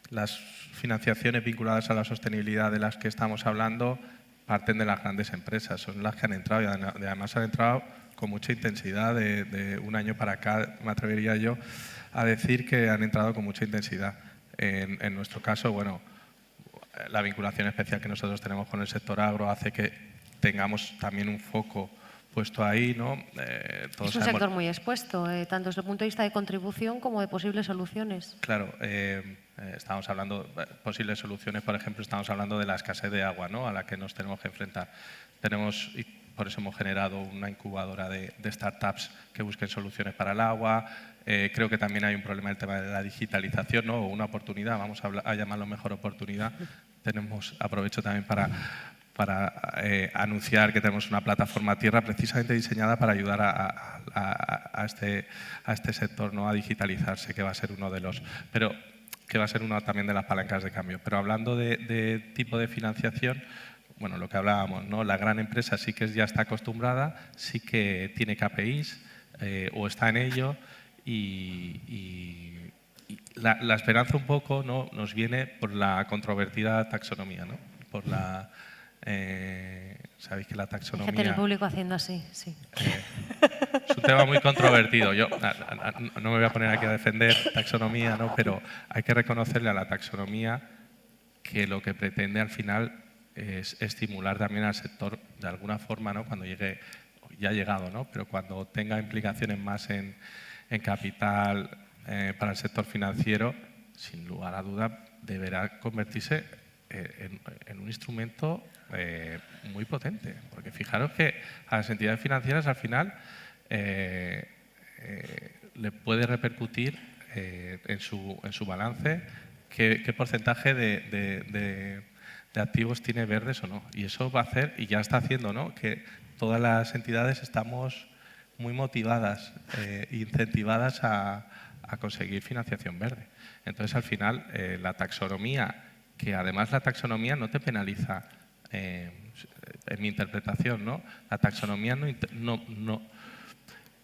Las financiaciones vinculadas a la sostenibilidad de las que estamos hablando parten de las grandes empresas, son las que han entrado y además han entrado con mucha intensidad. De un año para acá, me atrevería yo a decir que han entrado con mucha intensidad. En nuestro caso, bueno, la vinculación especial que nosotros tenemos con el sector agro hace que tengamos también un foco puesto ahí, ¿no? Es un sector muy expuesto, tanto desde el punto de vista de contribución como de posibles soluciones. Claro, estamos hablando de posibles soluciones, por ejemplo, estamos hablando de la escasez de agua, ¿no? A la que nos tenemos que enfrentar. por eso hemos generado una incubadora de startups que busquen soluciones para el agua. Creo que también hay un problema el tema de la digitalización, ¿no? O una oportunidad, vamos a llamarlo mejor oportunidad. Aprovecho también para anunciar que tenemos una plataforma Tierra precisamente diseñada para ayudar a este sector, ¿no? A digitalizarse, que va a ser uno de los... Pero que va a ser una también de las palancas de cambio. Pero hablando de tipo de financiación, bueno, lo que hablábamos, ¿no? La gran empresa sí que ya está acostumbrada, sí que tiene KPIs o está en ello y la esperanza un poco, ¿no? Nos viene por la controvertida taxonomía, ¿no? Por la... Sabéis que la taxonomía... Gente en el público haciendo así, sí. Es un tema muy controvertido. Yo no me voy a poner aquí a defender taxonomía, ¿no? Pero hay que reconocerle a la taxonomía que lo que pretende al final es estimular también al sector de alguna forma, ¿no? Cuando llegue, ya ha llegado, ¿no? Pero cuando tenga implicaciones más en capital para el sector financiero, sin lugar a duda deberá convertirse en un instrumento muy potente. Porque fijaros que a las entidades financieras al final le puede repercutir en su balance qué porcentaje de activos tiene verdes o no. Y eso va a hacer, y ya está haciendo, ¿no? Que todas las entidades estamos muy motivadas e incentivadas a conseguir financiación verde. Entonces, al final, la taxonomía, que además la taxonomía no te penaliza, en mi interpretación, ¿no? La taxonomía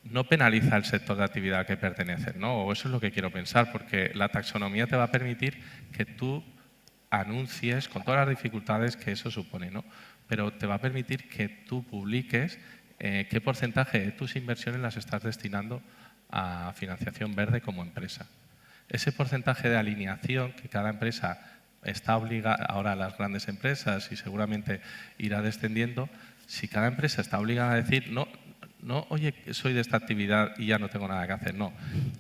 no penaliza el sector de actividad al que pertenece, ¿no? O eso es lo que quiero pensar, porque la taxonomía te va a permitir que tú anuncies, con todas las dificultades que eso supone, ¿no? Pero te va a permitir que tú publiques qué porcentaje de tus inversiones las estás destinando a financiación verde como empresa. Ese porcentaje de alineación que cada empresa está obligada, ahora las grandes empresas y seguramente irá descendiendo, si cada empresa está obligada a decir, no, oye, soy de esta actividad y ya no tengo nada que hacer. No,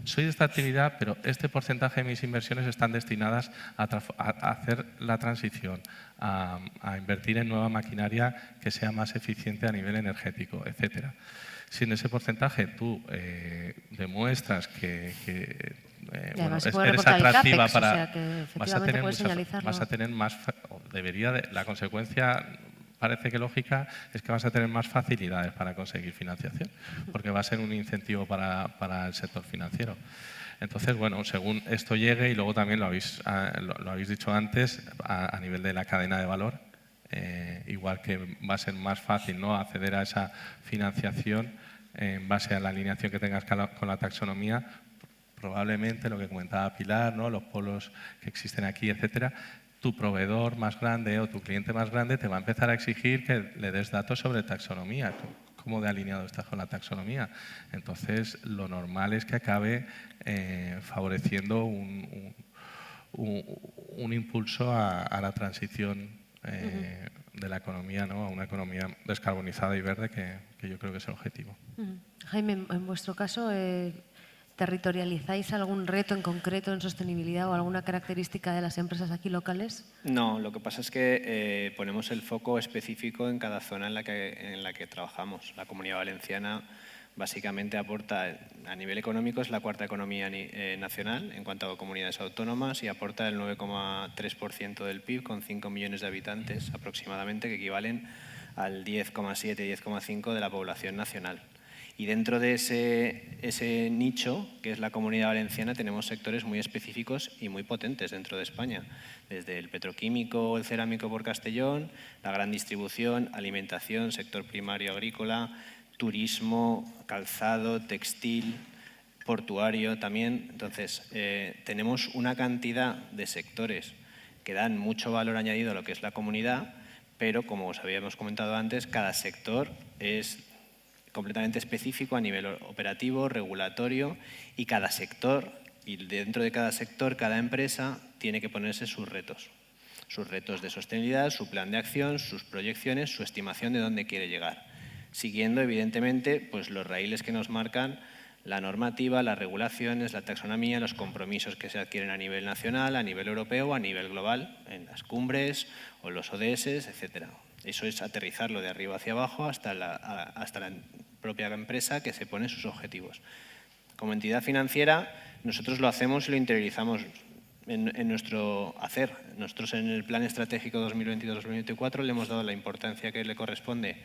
soy de esta actividad, pero este porcentaje de mis inversiones están destinadas a hacer la transición, a invertir en nueva maquinaria que sea más eficiente a nivel energético, etcétera. Si en ese porcentaje tú demuestras que eres atractiva CAPEX, para... o sea que efectivamente vas a tener más... La consecuencia... Parece que lógica es que vas a tener más facilidades para conseguir financiación, porque va a ser un incentivo para el sector financiero. Entonces, bueno, según esto llegue, y luego también lo habéis dicho antes, a nivel de la cadena de valor, igual que va a ser más fácil, ¿no?, acceder a esa financiación en base a la alineación que tengas con la taxonomía, probablemente lo que comentaba Pilar, ¿no?, los polos que existen aquí, etcétera, tu proveedor más grande o tu cliente más grande te va a empezar a exigir que le des datos sobre taxonomía, cómo de alineado estás con la taxonomía. Entonces, lo normal es que acabe favoreciendo un impulso a la transición de la economía, ¿no?, a una economía descarbonizada y verde, que yo creo que es el objetivo. Jaime, en vuestro caso, ¿territorializáis algún reto en concreto en sostenibilidad o alguna característica de las empresas aquí locales? No, lo que pasa es que ponemos el foco específico en cada zona en la que trabajamos. La Comunidad Valenciana básicamente aporta, a nivel económico, es la cuarta economía nacional en cuanto a comunidades autónomas y aporta el 9,3% del PIB con 5 millones de habitantes aproximadamente, que equivalen al 10,7-10,5% de la población nacional. Y dentro de ese nicho, que es la Comunidad Valenciana, tenemos sectores muy específicos y muy potentes dentro de España. Desde el petroquímico o el cerámico por Castellón, la gran distribución, alimentación, sector primario agrícola, turismo, calzado, textil, portuario también. Entonces, tenemos una cantidad de sectores que dan mucho valor añadido a lo que es la comunidad, pero como os habíamos comentado antes, cada sector es completamente específico a nivel operativo, regulatorio, y cada sector, y dentro de cada sector, cada empresa tiene que ponerse sus retos de sostenibilidad, su plan de acción, sus proyecciones, su estimación de dónde quiere llegar, siguiendo evidentemente pues los raíles que nos marcan la normativa, las regulaciones, la taxonomía, los compromisos que se adquieren a nivel nacional, a nivel europeo o a nivel global, en las cumbres o los ODS, etcétera. Eso es aterrizarlo de arriba hacia abajo hasta la propia empresa que se pone sus objetivos. Como entidad financiera, nosotros lo hacemos y lo interiorizamos en nuestro hacer. Nosotros en el Plan Estratégico 2022-2024 le hemos dado la importancia que le corresponde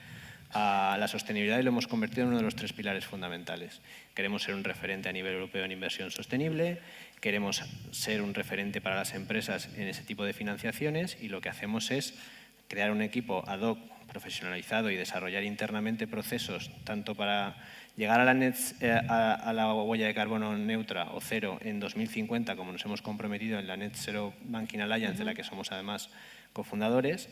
a la sostenibilidad y lo hemos convertido en uno de los 3 pilares fundamentales. Queremos ser un referente a nivel europeo en inversión sostenible, queremos ser un referente para las empresas en ese tipo de financiaciones y lo que hacemos es crear un equipo ad hoc profesionalizado y desarrollar internamente procesos tanto para llegar a la huella de carbono neutra o cero en 2050, como nos hemos comprometido en la Net Zero Banking Alliance, de la que somos además cofundadores,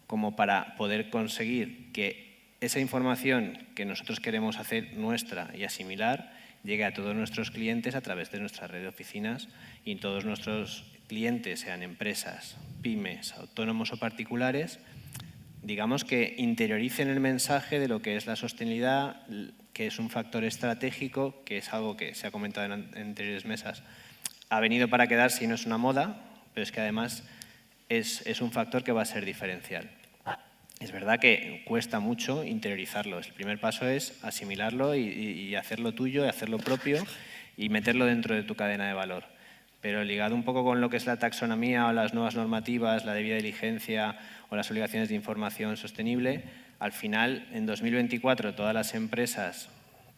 como para poder conseguir que esa información que nosotros queremos hacer nuestra y asimilar llegue a todos nuestros clientes a través de nuestra red de oficinas y todos nuestros clientes, sean empresas, pymes, autónomos o particulares, digamos que interioricen el mensaje de lo que es la sostenibilidad, que es un factor estratégico, que es algo que se ha comentado en anteriores mesas, ha venido para quedarse y no es una moda, pero es que además es un factor que va a ser diferencial. Es verdad que cuesta mucho interiorizarlo. El primer paso es asimilarlo y hacerlo tuyo, y hacerlo propio y meterlo dentro de tu cadena de valor. Pero ligado un poco con lo que es la taxonomía o las nuevas normativas, la debida diligencia o las obligaciones de información sostenible, al final, en 2024, todas las empresas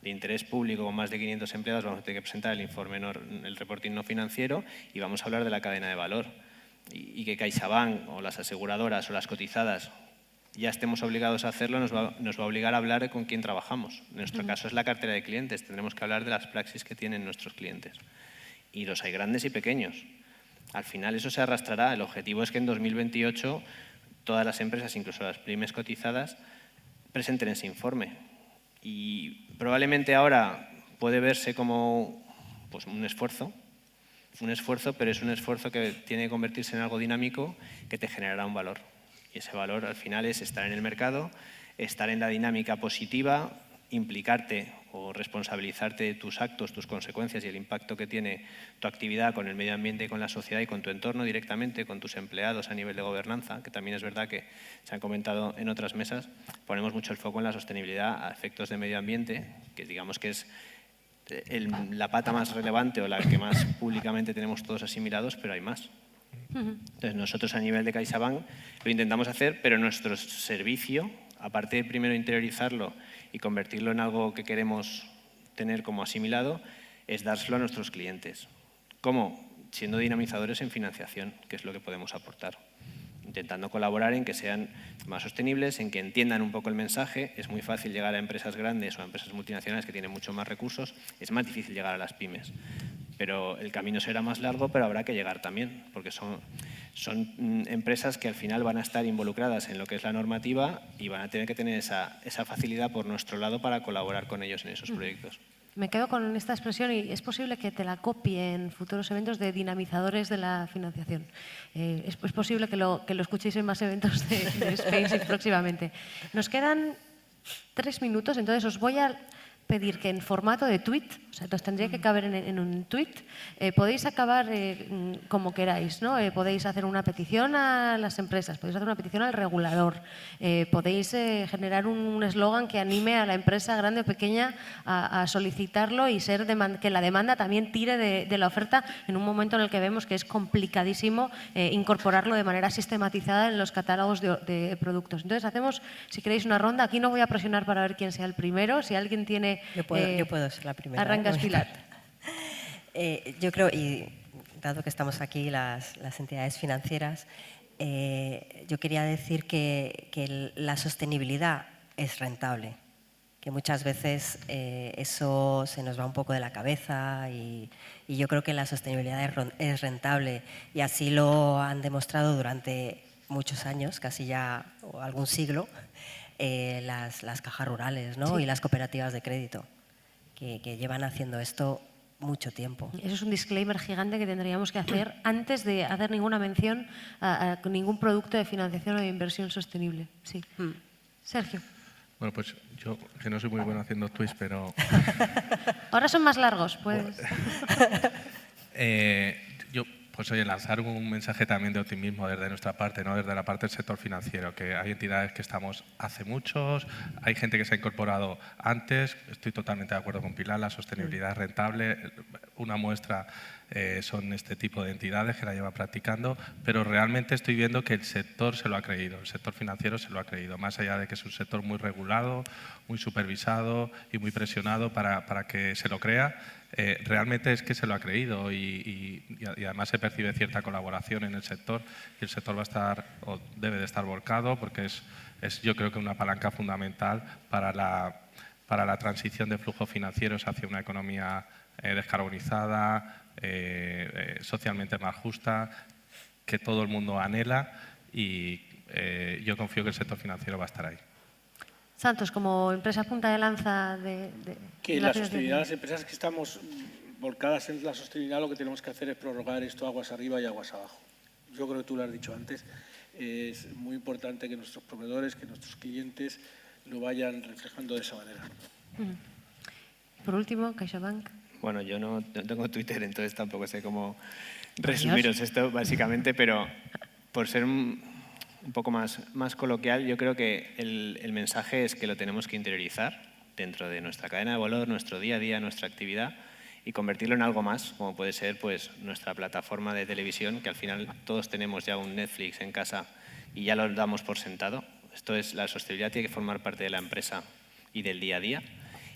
de interés público con más de 500 empleados vamos a tener que presentar el informe, el reporting no financiero y vamos a hablar de la cadena de valor. Y que CaixaBank o las aseguradoras o las cotizadas ya estemos obligados a hacerlo, nos va a obligar a hablar con quién trabajamos. En nuestro caso es la cartera de clientes, tendremos que hablar de las praxis que tienen nuestros clientes. Y los hay grandes y pequeños. Al final eso se arrastrará. El objetivo es que en 2028 todas las empresas, incluso las pymes cotizadas, presenten ese informe. Y probablemente ahora puede verse como pues, un esfuerzo, pero es un esfuerzo que tiene que convertirse en algo dinámico que te generará un valor. Y ese valor al final es estar en el mercado, estar en la dinámica positiva, implicarte o responsabilizarte de tus actos, tus consecuencias y el impacto que tiene tu actividad con el medio ambiente y con la sociedad y con tu entorno directamente, con tus empleados a nivel de gobernanza, que también es verdad que se han comentado en otras mesas, ponemos mucho el foco en la sostenibilidad a efectos de medio ambiente, que digamos que es la pata más relevante o la que más públicamente tenemos todos asimilados, pero hay más. Entonces nosotros a nivel de CaixaBank lo intentamos hacer, pero nuestro servicio, aparte de primero interiorizarlo y convertirlo en algo que queremos tener como asimilado, es dárselo a nuestros clientes. ¿Cómo? Siendo dinamizadores en financiación, que es lo que podemos aportar. Intentando colaborar en que sean más sostenibles, en que entiendan un poco el mensaje. Es muy fácil llegar a empresas grandes o a empresas multinacionales que tienen mucho más recursos. Es más difícil llegar a las pymes. Pero el camino será más largo, pero habrá que llegar también, porque son empresas que al final van a estar involucradas en lo que es la normativa y van a tener que tener esa facilidad por nuestro lado para colaborar con ellos en esos proyectos. Me quedo con esta expresión y es posible que te la copie en futuros eventos de dinamizadores de la financiación. Es posible que lo escuchéis en más eventos de SpainShift próximamente. Nos quedan 3 minutos, entonces os voy a pedir que en formato de tweet, o sea, os tendría que caber en un tweet, podéis acabar como queráis, ¿no? Podéis hacer una petición a las empresas, podéis hacer una petición al regulador, podéis generar un eslogan que anime a la empresa grande o pequeña a solicitarlo y que la demanda también tire de la oferta en un momento en el que vemos que es complicadísimo incorporarlo de manera sistematizada en los catálogos de productos. Entonces hacemos, si queréis, una ronda. Aquí no voy a presionar para ver quién sea el primero. Si alguien tiene... Yo puedo ser la primera. Arrancas, Pilar. Yo creo, y dado que estamos aquí las entidades financieras, yo quería decir que la sostenibilidad es rentable, que muchas veces eso se nos va un poco de la cabeza y yo creo que la sostenibilidad es rentable y así lo han demostrado durante muchos años, casi ya algún siglo, las cajas rurales, ¿no? Sí. Y las cooperativas de crédito, que llevan haciendo esto mucho tiempo. Eso es un disclaimer gigante que tendríamos que hacer antes de hacer ninguna mención a ningún producto de financiación o de inversión sostenible. Sí. Sergio. Bueno, pues yo, que no soy muy bueno haciendo tweets, pero... Ahora son más largos, pues. Yo Pues oye, lanzar un mensaje también de optimismo desde nuestra parte, ¿no? Desde la parte del sector financiero, que hay entidades que estamos hace muchos, hay gente que se ha incorporado antes, estoy totalmente de acuerdo con Pilar, la sostenibilidad es rentable, una muestra son este tipo de entidades que la llevan practicando, pero realmente estoy viendo que el sector se lo ha creído, el sector financiero se lo ha creído, más allá de que es un sector muy regulado, muy supervisado y muy presionado para que se lo crea. Realmente es que se lo ha creído y además se percibe cierta colaboración en el sector y el sector va a estar o debe de estar volcado porque es yo creo que una palanca fundamental para la transición de flujos financieros hacia una economía descarbonizada, socialmente más justa, que todo el mundo anhela y yo confío que el sector financiero va a estar ahí. Santos, como empresa punta de lanza que la sostenibilidad, las empresas que estamos volcadas en la sostenibilidad, lo que tenemos que hacer es prorrogar esto aguas arriba y aguas abajo. Yo creo que tú lo has dicho antes, es muy importante que nuestros proveedores, que nuestros clientes lo vayan reflejando de esa manera. Por último, CaixaBank. Bueno, yo no tengo Twitter, entonces tampoco sé cómo resumiros esto, básicamente, pero por ser un poco más coloquial, yo creo que el mensaje es que lo tenemos que interiorizar dentro de nuestra cadena de valor, nuestro día a día, nuestra actividad y convertirlo en algo más, como puede ser pues, nuestra plataforma de televisión, que al final todos tenemos ya un Netflix en casa y ya lo damos por sentado. Esto es, la sostenibilidad tiene que formar parte de la empresa y del día a día.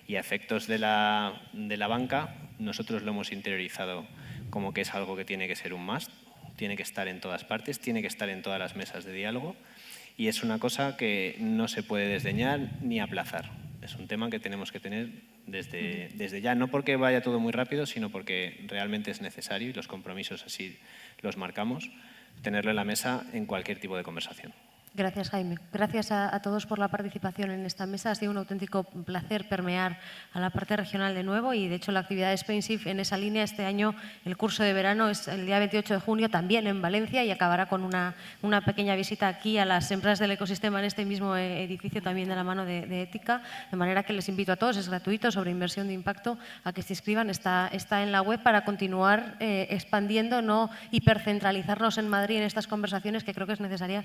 Y a efectos de la banca, nosotros lo hemos interiorizado como que es algo que tiene que ser un must, tiene que estar en todas partes, tiene que estar en todas las mesas de diálogo y es una cosa que no se puede desdeñar ni aplazar. Es un tema que tenemos que tener desde ya, no porque vaya todo muy rápido, sino porque realmente es necesario y los compromisos así los marcamos, tenerlo en la mesa en cualquier tipo de conversación. Gracias, Jaime. Gracias a todos por la participación en esta mesa. Ha sido un auténtico placer permear a la parte regional de nuevo y, de hecho, la actividad de SpainShift en esa línea este año, el curso de verano es el día 28 de junio también en Valencia y acabará con una pequeña visita aquí a las empresas del ecosistema en este mismo edificio también de la mano de Ética, de manera que les invito a todos, es gratuito, sobre inversión de impacto, a que se inscriban. Está en la web para continuar expandiendo, no hipercentralizarnos en Madrid en estas conversaciones que creo que es necesaria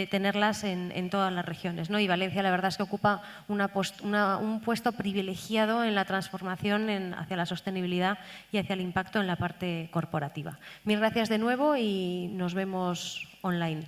tener en todas las regiones, ¿no? Y Valencia, la verdad es que ocupa un puesto privilegiado en la transformación hacia la sostenibilidad y hacia el impacto en la parte corporativa. Mil gracias de nuevo y nos vemos online.